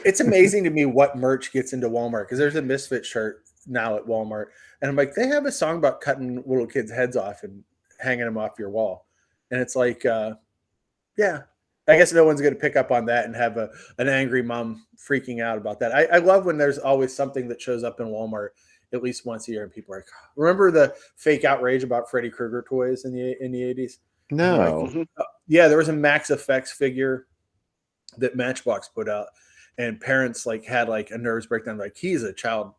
It's amazing to me what merch gets into Walmart, because there's a Misfit shirt now at Walmart, and I'm like, they have a song about cutting little kids' heads off and hanging them off your wall, and it's like, yeah, I guess no one's going to pick up on that and have an angry mom freaking out about that. I love when there's always something that shows up in Walmart at least once a year, and people are like, remember the fake outrage about Freddy Krueger toys in the 80s? No. Like, yeah, there was a Max Effects figure that Matchbox put out, and parents like had like a nervous breakdown, like he's a child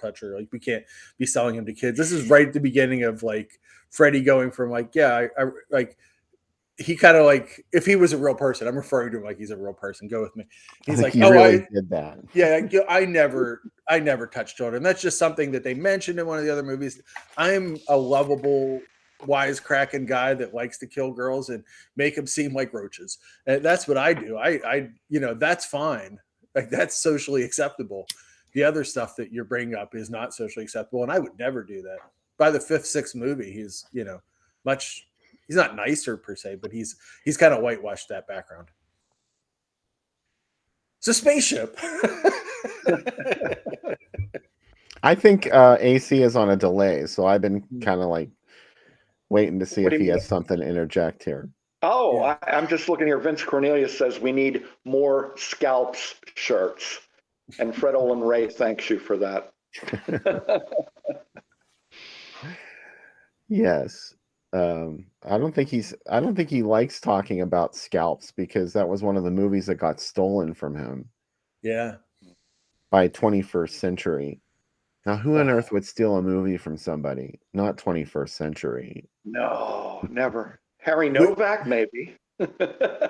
toucher, like we can't be selling him to kids. This is right at the beginning of like Freddy going from like, yeah, I like, he kind of like, if he was a real person, I'm referring to him like he's a real person, go with me. He's like, he oh, really did that. Yeah, I never touched children. That's just something that they mentioned in one of the other movies. I'm a lovable, wisecracking guy that likes to kill girls and make them seem like roaches. And that's what I do. I that's fine. Like, that's socially acceptable. The other stuff that you're bringing up is not socially acceptable, and I would never do that. By the 5th, 6th movie, he's he's not nicer per se, but he's kind of whitewashed that background. So Spaceship. I think AC is on a delay, so I've been kind of like waiting to see if he has something to interject here. Oh, yeah. I'm just looking here. Vince Cornelius says we need more Scalps shirts. And Fred Olin Ray thanks you for that. Yes. I don't think he likes talking about Scalps, because that was one of the movies that got stolen from him. Yeah. By 21st Century. Now, who on earth would steal a movie from somebody? Not 21st Century. No, never. Harry Novak, maybe.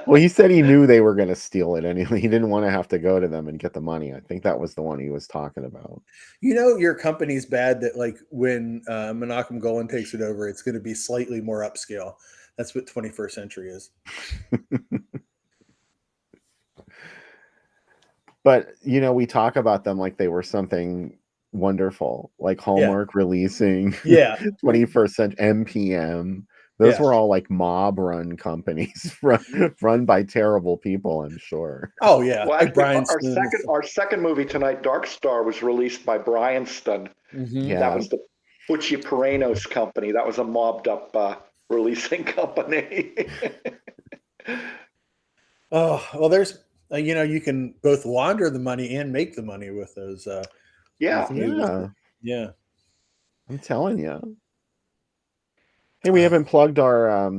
Well, he said he knew they were going to steal it anyway. He didn't want to have to go to them and get the money. I think that was the one he was talking about. You know, your company's bad that like when Menachem Golan takes it over, it's going to be slightly more upscale. That's what 21st Century is. But, you know, we talk about them like they were something wonderful, like Hallmark releasing 21st Century, MPM. Those were all like mob-run companies run by terrible people, I'm sure. Oh yeah, well, actually, our second movie tonight, Dark Star, was released by Bryanston. Yeah. That was the Butchie Perenos company. That was a mobbed-up releasing company. Oh well, there's you can both launder the money and make the money with those. Yeah. I'm telling you. Hey, we haven't plugged our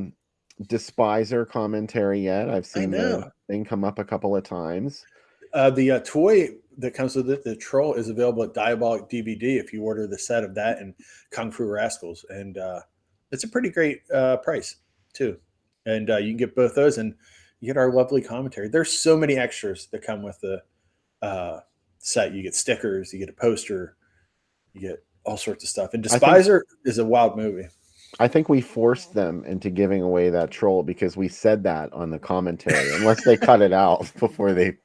Despiser commentary yet. I've seen the thing come up a couple of times. The toy that comes with it, the troll, is available at Diabolic DVD if you order the set of that and Kung Fu Rascals, and it's a pretty great price too. And you can get both those, and you get our lovely commentary. There's so many extras that come with the set. You get stickers, you get a poster, you get all sorts of stuff. And Despiser is a wild movie. I think we forced them into giving away that troll because we said that on the commentary, unless they cut it out before they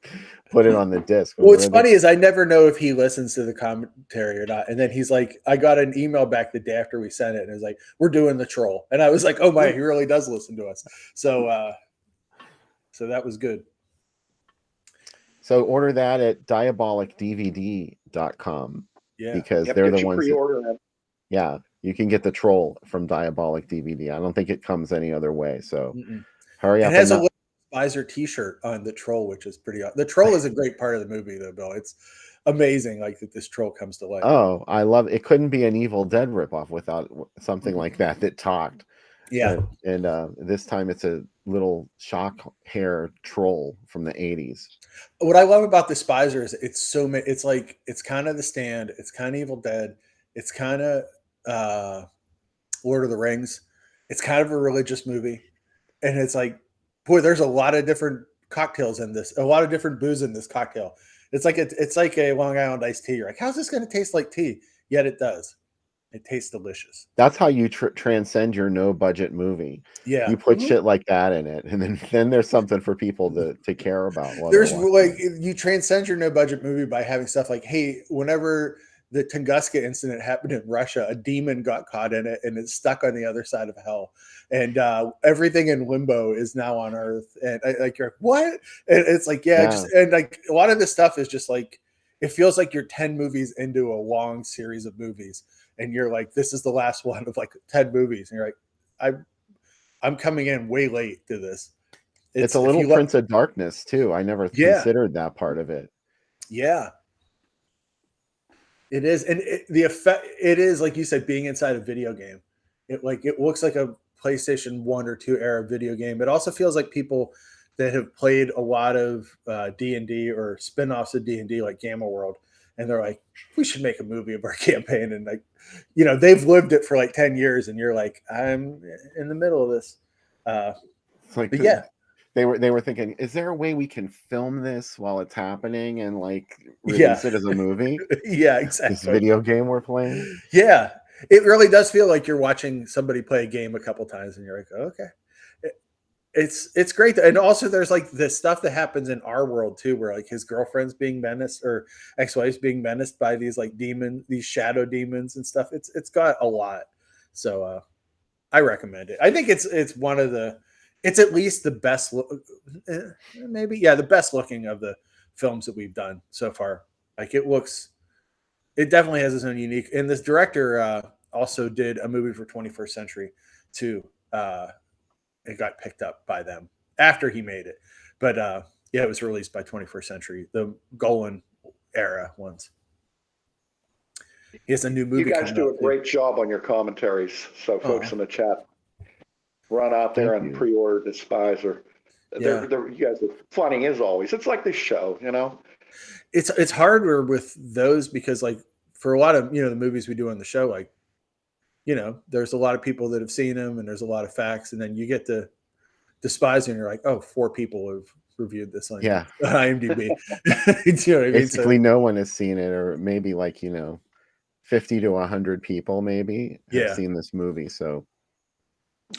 put it on the disc. Well, what's funny is I never know if he listens to the commentary or not. And then he's like, I got an email back the day after we sent it, and it was like, we're doing the troll. And I was like, oh my, he really does listen to us. So that was good. So order that at diabolicdvd.com. Yeah. Because they're the ones yeah, you can get the troll from Diabolic DVD. I don't think it comes any other way. So hurry up. It has a little Spicer t-shirt on the troll, which is pretty. The troll is a great part of the movie, though, Bill. It's amazing, like that this troll comes to life. Oh, I love it. Couldn't be an Evil Dead ripoff without something like that talked. Yeah. And this time it's a little shock hair troll from the 80s. What I love about the Spicer is it's like it's kind of The Stand, it's kind of Evil Dead, it's kind of Lord of the Rings, it's kind of a religious movie, and it's like, boy, there's a lot of different cocktails in this, a lot of different booze in this cocktail. It's like a Long Island iced tea. You're like, how's this going to taste like tea? Yet it does. It tastes delicious. That's how you transcend your no budget movie. Yeah, you put shit like that in it, and then there's something for people to care about. There's like, you transcend your no budget movie by having stuff like, hey, whenever the Tunguska incident happened in Russia, a demon got caught in it and it's stuck on the other side of hell, and everything in limbo is now on Earth. And like, you're like, what? And it's like, just, and like a lot of this stuff is just like, it feels like you're 10 movies into a long series of movies, and you're like, this is the last one of like 10 movies, and you're like, I'm coming in way late to this. It's a little Prince of Darkness too. I never considered that part of it. Yeah, it is, and the effect, it is like you said, being inside a video game. It looks like a PlayStation 1 or 2 era video game. It also feels like people that have played a lot of D&D or spin-offs of D&D like Gamma World, and they're like, we should make a movie of our campaign, and like, you know, they've lived it for like 10 years, and you're like, I'm in the middle of this. It's like, but yeah, they were thinking, is there a way we can film this while it's happening and like release it as a movie? Yeah, exactly. This video game we're playing. Yeah, it really does feel like you're watching somebody play a game a couple times, and you're like, okay. It's great. And also there's like the stuff that happens in our world too, where like his girlfriend's being menaced or ex-wife's being menaced by these like these shadow demons and stuff. It's got a lot. So I recommend it. I think it's one of the, it's at least the best maybe, yeah, the best looking of the films that we've done so far. Like it definitely has its own unique, and this director also did a movie for 21st Century too. It got picked up by them after he made it, but yeah, it was released by 21st Century, the Golan era ones. He has a new movie. You guys do a great job on your commentaries. So folks in the chat, run out there and pre-order Despiser. Yeah. You guys are funny as always. It's like this show, you know. It's harder with those because like for a lot of, you know, the movies we do on the show, like, you know, there's a lot of people that have seen them and there's a lot of facts, and then you get to Despise and you're like, oh, 4 people have reviewed this on IMDb. You know what I mean? Basically, no one has seen it, or maybe like, you know, 50 to 100 people maybe have seen this movie. So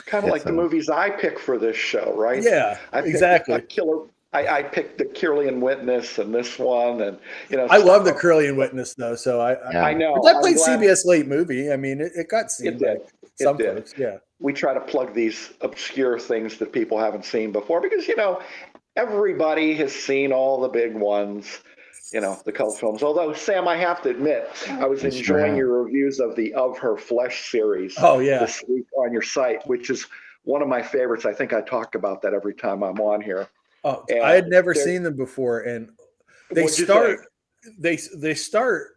kind of like the movies I pick for this show, right? Yeah, exactly. I picked the Kirlian Witness and this one, and you know, I love the Kirlian Witness though. So I know that played CBS late movie. I mean, it got seen. It did. Some folks, yeah. We try to plug these obscure things that people haven't seen before because, you know, everybody has seen all the big ones, you know, the cult films. Although, Sam, I have to admit, I was enjoying your reviews of the Of Her Flesh series this week on your site, which is one of my favorites. I think I talk about that every time I'm on here. Oh, I had never seen them before, and they start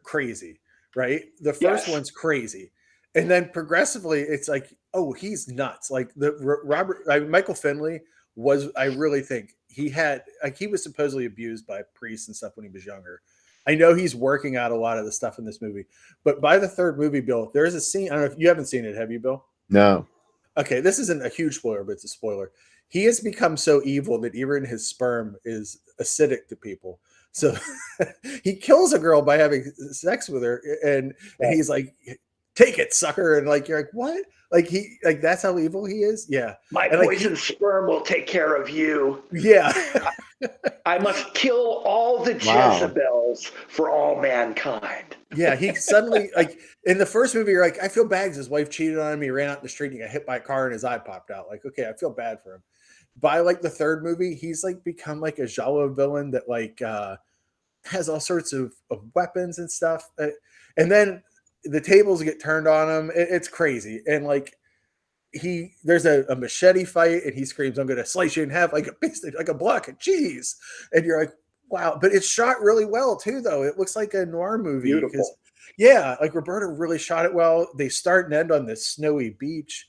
crazy, right? The first one's crazy. And then progressively, it's like, oh, he's nuts. Like Michael Finley was, I really think he was supposedly abused by priests and stuff when he was younger. I know he's working out a lot of the stuff in this movie, but by the third movie, Bill, there is a scene. I don't know if you haven't seen it. Have you, Bill? No. Okay. This isn't a huge spoiler, but it's a spoiler. He has become so evil that even his sperm is acidic to people. So he kills a girl by having sex with her. And he's like, take it, sucker. And like, you're like, what? Like that's how evil he is. Yeah. My poison sperm will take care of you. Yeah. I must kill all the Jezebels for all mankind. Yeah. He suddenly, like in the first movie, you're like, I feel bad. His wife cheated on him. He ran out in the street and he got hit by a car and his eye popped out. Like, okay, I feel bad for him. By like the third movie, he's like become like a Giallo villain that like has all sorts of weapons and stuff. And then the tables get turned on him. It's crazy. And like there's a machete fight and he screams, I'm gonna slice you in half like a block of cheese. And you're like, wow. But it's shot really well too, though. It looks like a noir movie. Beautiful. Yeah, like Roberta really shot it well. They start and end on this snowy beach.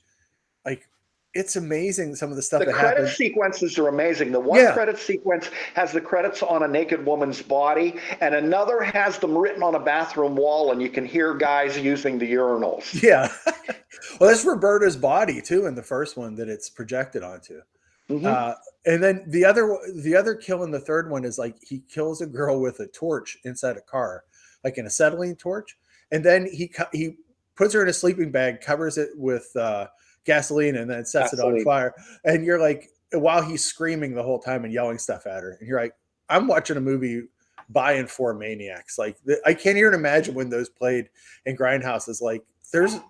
Like it's amazing some of the stuff that happens. The credit sequences are amazing. The one credit sequence has the credits on a naked woman's body, and another has them written on a bathroom wall, and you can hear guys using the urinals. Yeah. Well, that's Roberta's body too in the first one that it's projected onto. Mm-hmm. And then the other kill in the third one is like he kills a girl with a torch inside a car, like an acetylene torch, and then he puts her in a sleeping bag, covers it with gasoline, and then sets it on fire. And you're like, while he's screaming the whole time and yelling stuff at her, and you're like, I'm watching a movie by and for maniacs. Like I can't even imagine when those played in grindhouses. Like there's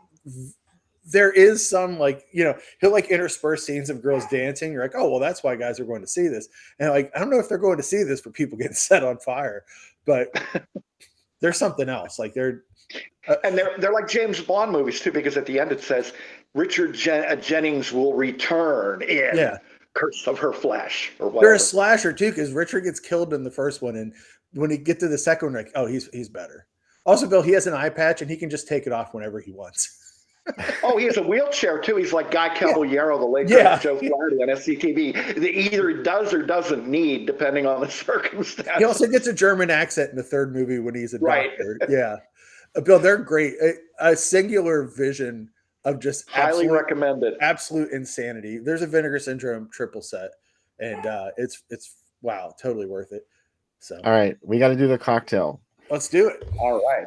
there is some like, he'll like intersperse scenes of girls dancing. You're like, oh, well, that's why guys are going to see this. And like, I don't know if they're going to see this for people getting set on fire, but there's something else. Like and they're like James Bond movies too, because at the end it says Richard Jennings will return in Curse of Her Flesh or whatever. They're a slasher too, because Richard gets killed in the first one, and when you get to the second one, like, oh, he's better. Also, Bill, he has an eye patch and he can just take it off whenever he wants. Oh, he has a wheelchair too. He's like Guy Caballero, the late Joe Flaherty on SCTV. That either doctor doesn't need, depending on the circumstance. He also gets a German accent in the third movie when he's a doctor. Yeah, Bill, they're great. A singular vision of just highly recommended, absolute insanity. There's a Vinegar Syndrome triple set, and it's wow, totally worth it. So, all right, we got to do the cocktail. Let's do it. All right.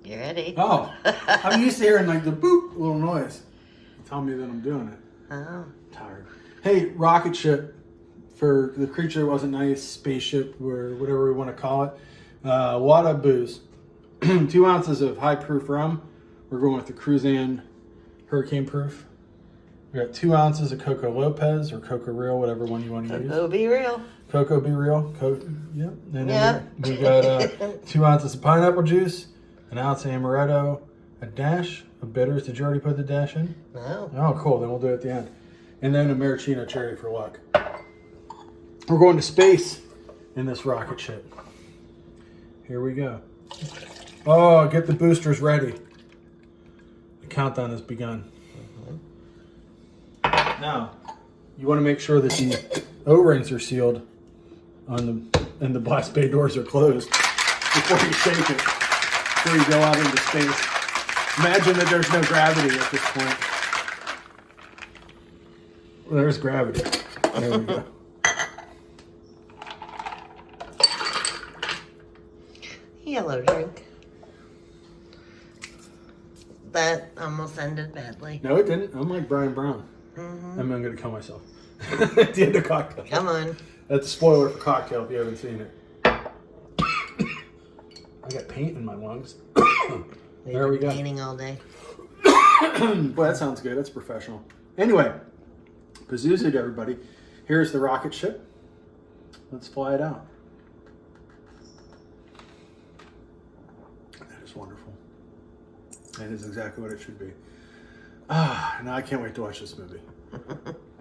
You ready? Oh, I'm used to hearing like the boop little noise. Tell me that I'm doing it. Oh. I'm tired. Hey, rocket ship for the creature that wasn't nice, spaceship, or whatever we want to call it. Wad of booze. 2 ounces of high proof rum. We're going with the Cruzan hurricane proof. We got 2 ounces of Coco Lopez or Coco Real, whatever one you want to use. Coco Be Real. Coco Be Real. Yep. And then we got 2 ounces of pineapple juice, an ounce of amaretto, a dash of bitters. Did you already put the dash in? No. Oh, cool. Then we'll do it at the end. And then a maraschino cherry for luck. We're going to space in this rocket ship. Here we go. Oh, get the boosters ready. The countdown has begun. Now, you want to make sure that the O-rings are sealed and the blast bay doors are closed before you shake it. Before you go out into space. Imagine that there's no gravity at this point. Well, there's gravity. There we go. Yellow drink. That almost ended badly. No, it didn't. I'm like Brian Brown. I'm going to kill myself. At the end of Cocktail. Come on. That's a spoiler for Cocktail if you haven't seen it. I got paint in my lungs. There we go. Painting all day. Well, that sounds good. That's professional. Anyway, Pazuzu to everybody. Here's the rocket ship. Let's fly it out. That is wonderful. That is exactly what it should be. Now I can't wait to watch this movie.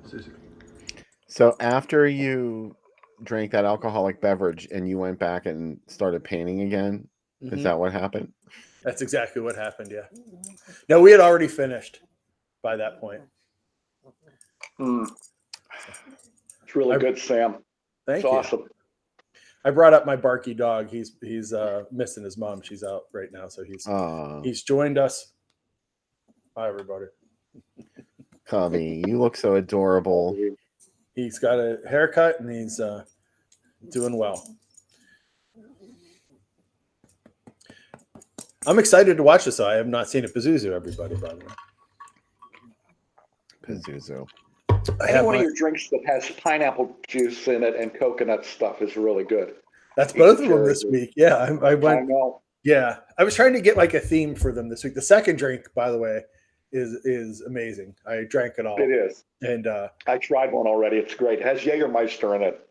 Susie. So after you drank that alcoholic beverage and you went back and started painting again, is that what happened? That's exactly what happened, yeah. No, we had already finished by that point. It's really good, Sam. Thank you. you. Awesome. I brought up my Barky dog. He's missing his mom. She's out right now, so he's joined us. Hi, everybody. Cubby, you look so adorable. He's got a haircut and he's doing well. I'm excited to watch this. I have not seen it. Pazuzu, everybody, by the way. Pazuzu. Any one of your drinks that has pineapple juice in it and coconut stuff is really good. That's both of them this week. Yeah, I went. I know. Yeah, I was trying to get like a theme for them this week. The second drink, by the way, is amazing. I drank it all. It is. And I tried one already. It's great. It has Jägermeister in it.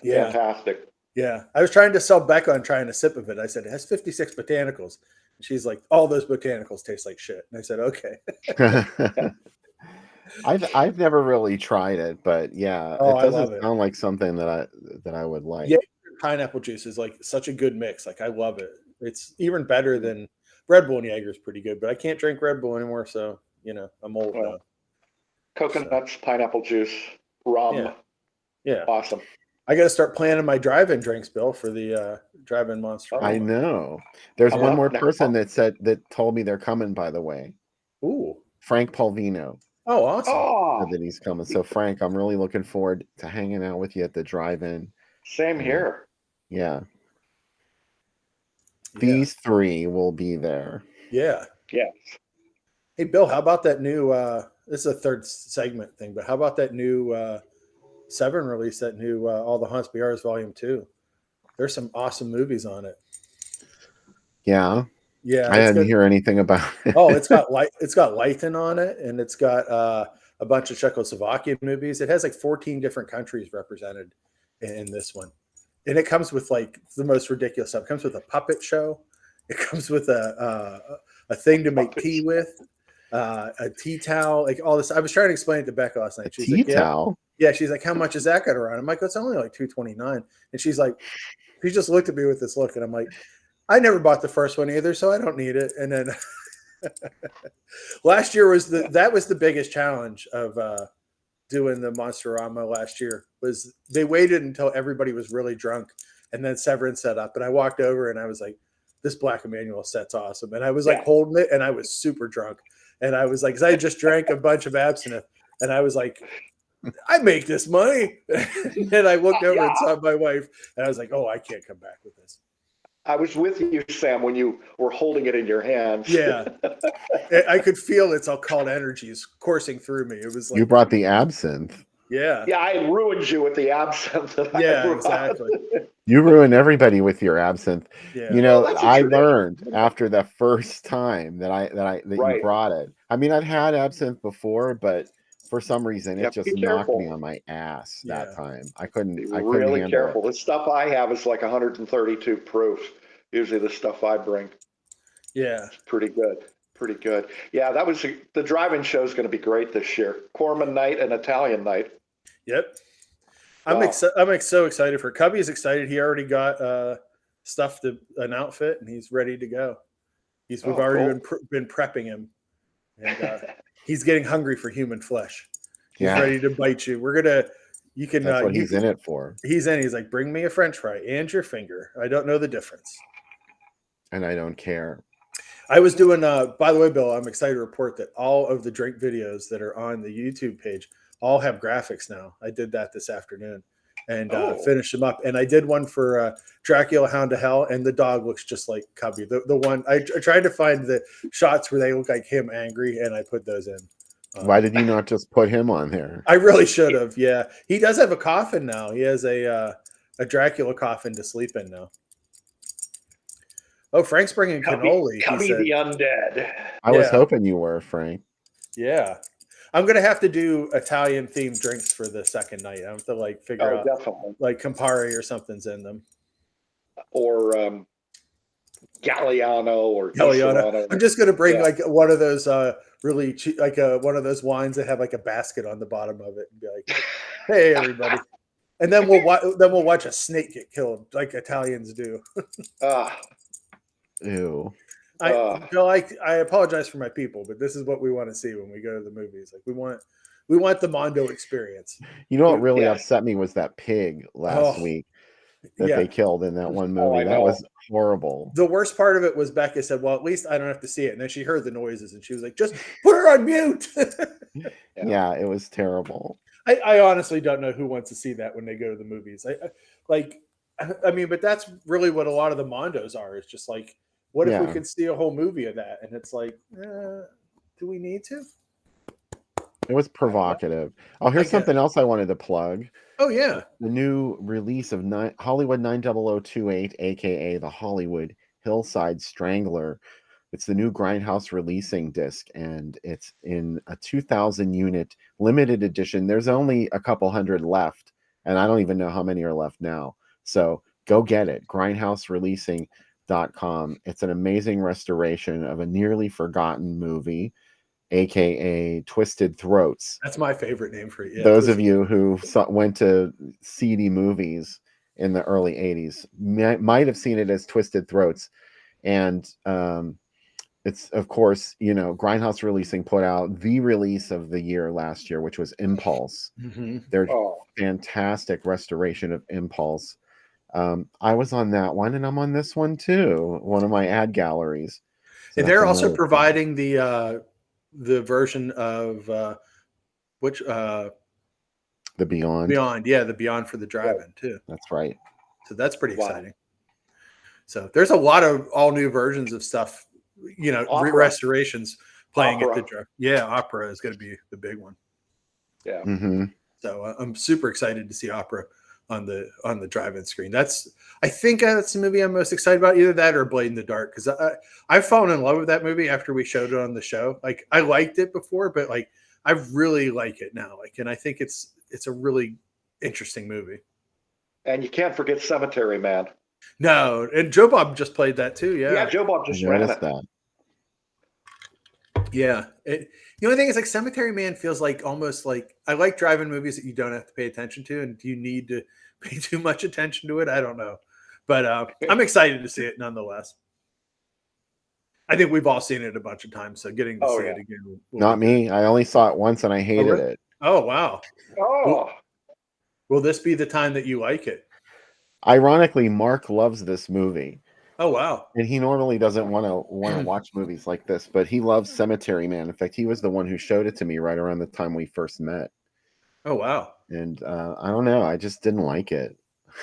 Yeah. Fantastic. Yeah. I was trying to sell Becca on trying a sip of it. I said, it has 56 botanicals. And she's like, all those botanicals taste like shit. And I said, okay. I've never really tried it, but yeah, it doesn't sound like something that I would like. Yeah, pineapple juice is like such a good mix. Like I love it. It's even better than Red Bull and Jaeger is pretty good, but I can't drink Red Bull anymore, so I'm old now. Coconuts, pineapple juice, rum. Yeah. Awesome. I got to start planning my drive-in drinks, Bill, for the drive-in monster. I know. There's one more person that told me they're coming, by the way. Ooh. Frank Polvino. Oh, awesome. Said that he's coming. So Frank, I'm really looking forward to hanging out with you at the drive-in. Same here. Yeah. These three will be there. Yeah. Yes. Hey, Bill, how about that new this is a third segment thing, but how about that new Seven release, that new All the Haunts Be Ours Volume 2? There's some awesome movies on it. Yeah. Yeah, I didn't hear anything about it. Oh, it's got Leithen on it, and it's got a bunch of Czechoslovakian movies. It has like 14 different countries represented in this one, and it comes with like the most ridiculous stuff. It comes with a puppet show. It comes with a thing to make tea with, a tea towel, like all this. I was trying to explain it to Becca last night. She's tea like, towel. Yeah. She's like, how much is that going to run? I'm like, it's only like $229, and she's like, she just looked at me with this look, and I'm like, I never bought the first one either, so I don't need it. And then last year was the biggest challenge of doing the Monsterama last year. Was they waited until everybody was really drunk, and then Severin set up, and I walked over and I was like, this Black Emmanuel set's awesome, and I was like holding it, and I was super drunk, and I was like, because I just drank a bunch of absinthe, and I was like, I make this money, and I looked over and saw my wife, and I was like, oh, I can't come back with this. I was with you, Sam, when you were holding it in your hands. Yeah. I could feel its occult energies coursing through me. It was like, you brought the absinthe. Yeah. Yeah, I ruined you with the absinthe. Yeah, exactly. You ruin everybody with your absinthe. Yeah. You know, Well, that's a I tradition. learned after the first time that you brought it. I mean, I'd had absinthe before, but for some reason it just knocked me on my ass that time. I couldn't Really careful. it. The stuff I have is like 132 proof. Usually the stuff I bring. Yeah. It's pretty good. Pretty good. Yeah, that was the drive-in show is going to be great this year. Corman night and Italian night. Yep. I'm so excited for Cubby's excited. He already got an outfit, and he's ready to go. We've already been prepping him, and he's getting hungry for human flesh. He's ready to bite you. You can. That's what he's in it for. He's like, bring me a French fry and your finger. I don't know the difference, and I don't care. I was doing. By the way, Bill, I'm excited to report that all of the drink videos that are on the YouTube page all have graphics now. I did that this afternoon and finished them up. And I did one for Dracula Hound of Hell, and the dog looks just like Cubby. The one I tried to find the shots where they look like him angry, and I put those in. Why did you not just put him on there? I really should have. Yeah, he does have a coffin now. He has a Dracula coffin to sleep in now. Oh, Frank's bringing cannoli. Cubby the undead. I was hoping you were, Frank. Yeah. I'm gonna have to do Italian themed drinks for the second night. I have to figure out definitely. like Campari or something's in them, or Galliano or Galliano. I'm just gonna bring like one of those really cheap, like one of those wines that have like a basket on the bottom of it, and be like, "Hey, everybody!" And then we'll watch a snake get killed, like Italians do. Ew. I apologize for my people, but this is what we want to see when we go to the movies. Like we want the Mondo experience. You know what really upset me was that pig last week that they killed in that one movie. That was horrible. The worst part of it was Becca said, well, at least I don't have to see it. And then she heard the noises and she was like, just put her on mute. Yeah, it was terrible. I honestly don't know who wants to see that when they go to the movies. But that's really what a lot of the Mondos are. It's just like, what if we could see a whole movie of that? And it's like, do we need to? It was provocative. Oh, here's something else I wanted to plug. Oh, yeah. The new release of Hollywood 90028, a.k.a. the Hollywood Hillside Strangler. It's the new Grindhouse releasing disc, and it's in a 2,000-unit limited edition. There's only a couple hundred left, and I don't even know how many are left now. So go get it. GrindhouseReleasing.com. It's an amazing restoration of a nearly forgotten movie, aka Twisted Throats. That's my favorite name for it. Yeah, those of you who went to seedy movies in the early 80s might have seen it as Twisted Throats. And it's, of course, Grindhouse Releasing put out the release of the year last year, which was Impulse. Their fantastic restoration of Impulse. I was on that one, and I'm on this one too. One of my ad galleries. So and they're also providing the version of the Beyond. The Beyond for the drive-in too. That's right. So that's pretty exciting. So there's a lot of all new versions of stuff, restorations playing at the drive. Yeah, Opera is going to be the big one. Yeah. Mm-hmm. So I'm super excited to see Opera. on the drive-in screen. I think that's the movie I'm most excited about. Either that or Blade in the Dark, because I've fallen in love with that movie after we showed it on the show. Like I liked it before, but like I really like it now. Like, and I think it's a really interesting movie. And you can't forget Cemetery Man. No, and Joe Bob just played that too. Yeah, Joe Bob just I ran noticed it. that. Yeah. The only thing is like Cemetery Man feels like almost like I like drive-in movies that you don't have to pay attention to, and do you need to pay too much attention to it? I don't know. But I'm excited to see it nonetheless. I think we've all seen it a bunch of times, so getting to see it again. Not me. I only saw it once and I hated it. Oh, wow. Oh. Will this be the time that you like it? Ironically, Mark loves this movie. Oh, wow. And he normally doesn't want to watch movies like this, but he loves Cemetery Man. In fact, he was the one who showed it to me right around the time we first met. Oh, wow. And I don't know. I just didn't like it.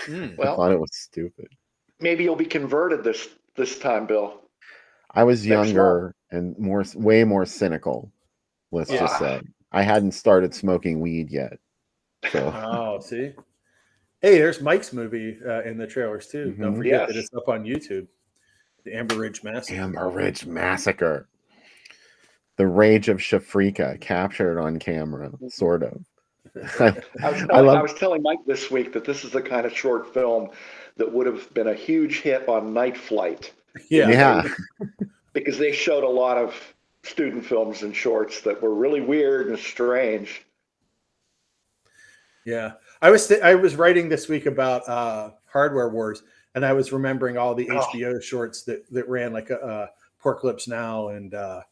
I thought it was stupid. Maybe you'll be converted this time, Bill. I was younger and way more cynical. Let's just say I hadn't started smoking weed yet. So. Oh, see. Hey, there's Mike's movie in the trailers too. Don't forget that it's up on YouTube. The Amber Ridge Massacre. Amber Ridge Massacre. The Rage of Shafrika captured on camera, sort of. I was telling Mike this week that this is the kind of short film that would have been a huge hit on Night Flight. Yeah. Because they showed a lot of student films and shorts that were really weird and strange. Yeah. I was writing this week about Hardware Wars, and I was remembering all the HBO shorts that ran, like Pork Lips Now, and the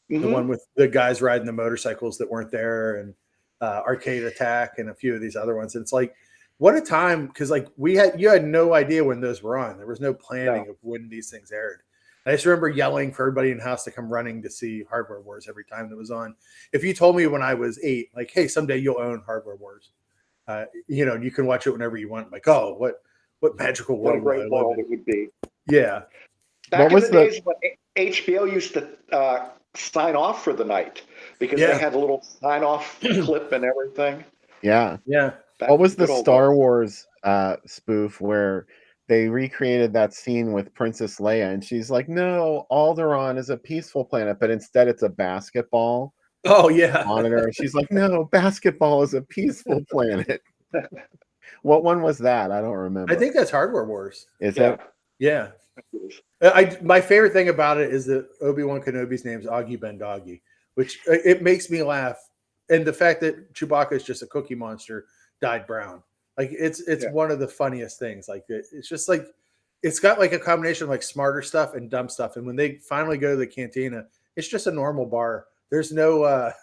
one with the guys riding the motorcycles that weren't there, and Arcade Attack, and a few of these other ones. And it's like, what a time, because like you had no idea when those were on. There was no planning of when these things aired. I just remember yelling for everybody in the house to come running to see Hardware Wars every time that was on. If you told me when I was 8, like, hey, someday you'll own Hardware Wars, you can watch it whenever you want. I'm like, oh, what magical world! What a great world it would be. Yeah. Back in the days when HBO used to sign off for the night because they had a little sign off clip and everything. Yeah. Yeah. What was the Star Wars spoof where they recreated that scene with Princess Leia, and she's like, no, Alderaan is a peaceful planet, but instead it's a basketball. Oh, yeah. Monitor. She's like, no, basketball is a peaceful planet. What one was that? I don't remember. I think that's Hardware Wars. Is it? Yeah. My favorite thing about it is that Obi-Wan Kenobi's name is Augie Ben Doggy, which it makes me laugh. And the fact that Chewbacca is just a cookie monster dyed brown. Like it's one of the funniest things. Like it's just like it's got like a combination of like smarter stuff and dumb stuff. And when they finally go to the cantina, it's just a normal bar. There's no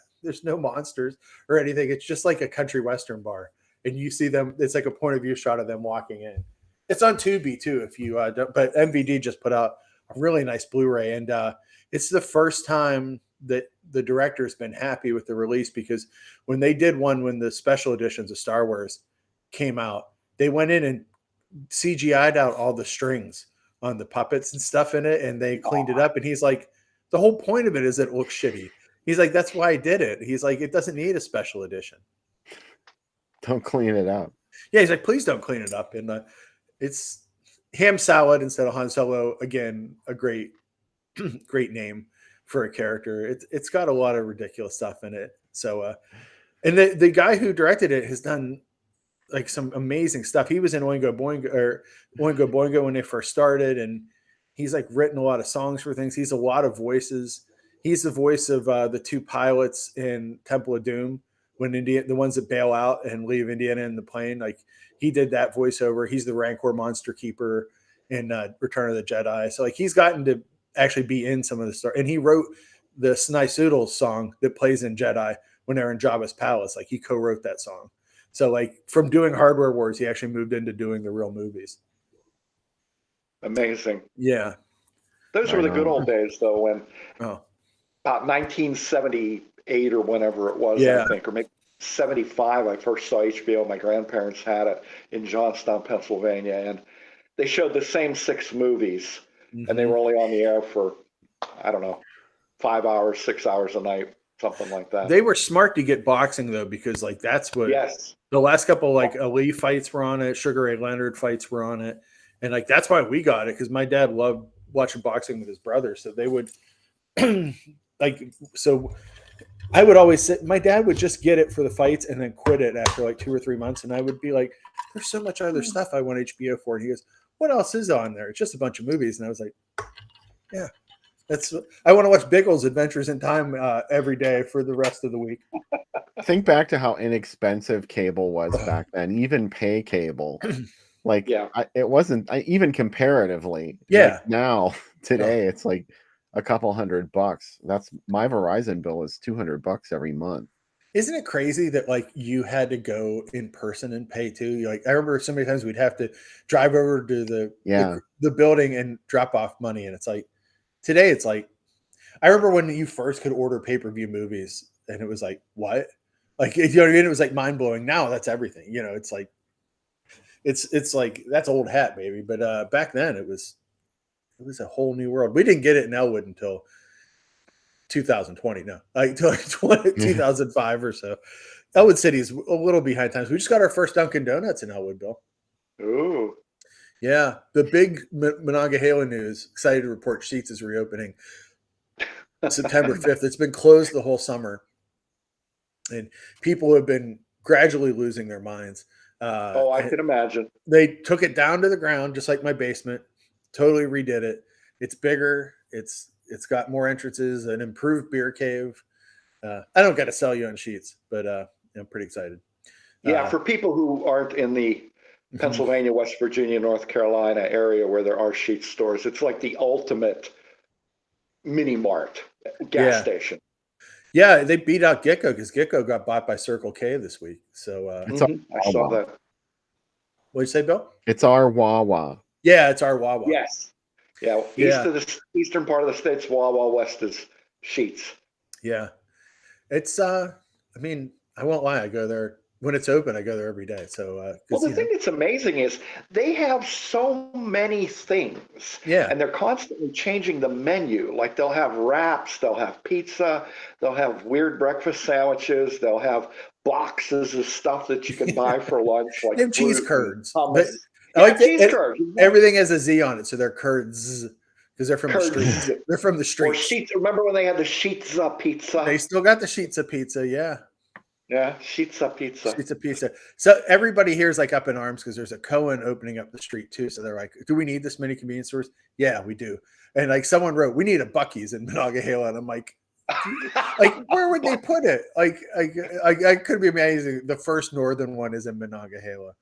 monsters or anything. It's just like a country western bar. And you see them, it's like a point of view shot of them walking in. It's on Tubi too, if you don't, but MVD just put out a really nice Blu-ray. And it's the first time that the director's been happy with the release, because when they did when the special editions of Star Wars came out, they went in and CGI'd out all the strings on the puppets and stuff in it, and they cleaned it up. And he's like, the whole point of it is it looks shitty. He's like, that's why I did it. He's like, it doesn't need a special edition. Don't clean it up. Yeah, he's like, please don't clean it up. And it's Ham Salad instead of Han Solo. Again, a great name for a character. It's got a lot of ridiculous stuff in it. So, and the guy who directed it has done like some amazing stuff. He was in Oingo Boingo when they first started, and he's like written a lot of songs for things. He's a lot of voices. He's the voice of the two pilots in Temple of Doom, when the ones that bail out and leave Indiana in the plane. Like he did that voiceover. He's the Rancor monster keeper in Return of the Jedi. So like he's gotten to actually be in some of the stuff. And he wrote the Snisoodles song that plays in Jedi when they're in Jabba's palace. Like he co-wrote that song. So like from doing Hardware Wars, he actually moved into doing the real movies. Amazing. Yeah. Those were the good old days though, when about 1978 or whenever it was, I think, or maybe 75, I first saw HBO. My grandparents had it in Johnstown, Pennsylvania, and they showed the same 6 movies, and they were only on the air for, I don't know, 5 hours, 6 hours a night, something like that. They were smart to get boxing though, because like that's what the The last couple, like Ali fights were on it, Sugar Ray Leonard fights were on it, and like that's why we got it, because my dad loved watching boxing with his brother, so they would like so. I would always sit. My dad would just get it for the fights and then quit it after like 2 or 3 months, and I would be like, "There's so much other stuff I want HBO for." And he goes, "What else is on there? It's just a bunch of movies." And I was like, "Yeah, I want to watch Biggles Adventures in Time every day for the rest of the week." Think back to how inexpensive cable was back then, even pay cable. Like, it wasn't even comparatively. Yeah. Like now, today, it's like a couple $100. That's my Verizon bill is $200 every month. Isn't it crazy that like you had to go in person and pay too? Like I remember so many times we'd have to drive over to the building and drop off money, and it's like today it's like I remember when you first could order pay-per-view movies, and it was like what? Like, you know what I mean? It was like mind blowing. Now that's everything. You know, it's like it's like that's old hat, baby. But back then it was a whole new world. We didn't get it in Elwood until 2020. No, like 2005 or so. Elwood City is a little behind times. We just got our first Dunkin' Donuts in Elwood, Bill. Ooh. Yeah, the big Monongahela news. Excited to report Sheetz is reopening September 5th. It's been closed the whole summer, and people have been gradually losing their minds. I can imagine. They took it down to the ground, just like my basement. Totally redid it. It's bigger. It's got more entrances, an improved beer cave. I don't got to sell you on Sheetz, but I'm pretty excited. Yeah, for people who aren't in the Pennsylvania, West Virginia, North Carolina area where there are Sheetz stores, it's like the ultimate mini mart gas station. Yeah, they beat out Gecko because Gecko got bought by Circle K this week. So I saw that. What'd you say, Bill? It's our Wawa. Yeah, it's our Wawa. Yes. Yeah. Eastern part of the state's Wawa, west is Sheetz. Yeah. It's I mean, I won't lie, I go there when it's open, I go there every day. So well, the thing that's amazing is they have so many things. Yeah. And they're constantly changing the menu. Like they'll have wraps, they'll have pizza, they'll have weird breakfast sandwiches, they'll have boxes of stuff that you can buy for lunch, like they have cheese curds. I like cheese curds. Everything has a Z on it, so they're curds because they're from the streets. They're from the streets. Or Sheetz. Remember when they had the Sheetz pizza? They still got the Sheetz of pizza, yeah. Yeah, Sheetz pizza. Sheetz pizza. So everybody here is like up in arms because there's a Cohen opening up the street too. So they're like, "Do we need this many convenience stores?" Yeah, we do. And like someone wrote, "We need a Buc-ee's in Monongahela," and I'm like, where would they put it? Like, I could be amazing. The first northern one is in Monongahela.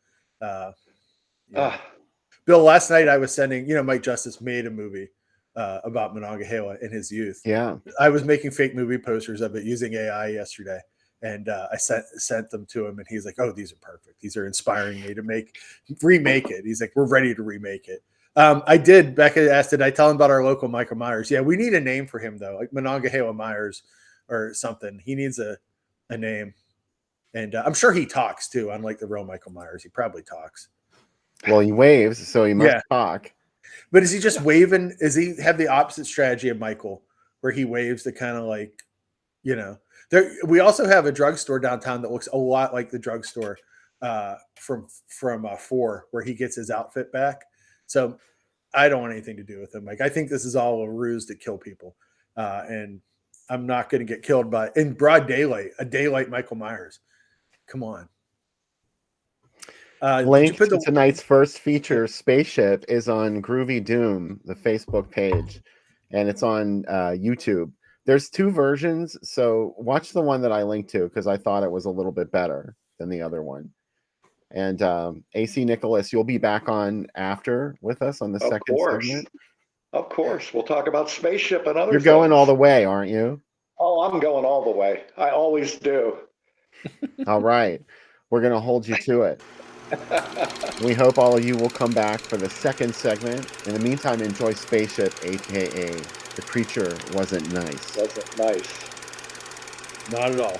Bill, last night I was sending, Mike Justice made a movie about Monongahela in his youth. Yeah. I was making fake movie posters of it using AI yesterday. And I sent them to him, and he's like, "Oh, these are perfect. These are inspiring me to remake it." He's like, "We're ready to remake it." I did. Becca asked, "Did I tell him about our local Michael Myers?" Yeah, we need a name for him though, like Monongahela Myers or something. He needs a name, and I'm sure he talks too. Unlike the real Michael Myers, he probably talks. Well, he waves, so he must talk. But is he just waving? Is he have the opposite strategy of Michael, where he waves to kind of like, we also have a drugstore downtown that looks a lot like the drugstore from 4, where he gets his outfit back. So I don't want anything to do with him. Like, I think this is all a ruse to kill people, and I'm not going to get killed in broad daylight. A daylight Michael Myers. Come on. Link to tonight's first feature, Spaceship, is on Groovy Doom, the Facebook page, and it's on YouTube. There's 2 versions, so watch the one that I linked to because I thought it was a little bit better than the other one. And AC Nicholas, you'll be back on after with us on the second segment. Of course. We'll talk about Spaceship and other You're going all the way, aren't you? Oh, I'm going all the way. I always do. All right. We're going to hold you to it. We hope all of you will come back for the second segment. In the meantime, enjoy Spaceship, a.k.a. The Creature Wasn't Nice. Wasn't nice. Not at all.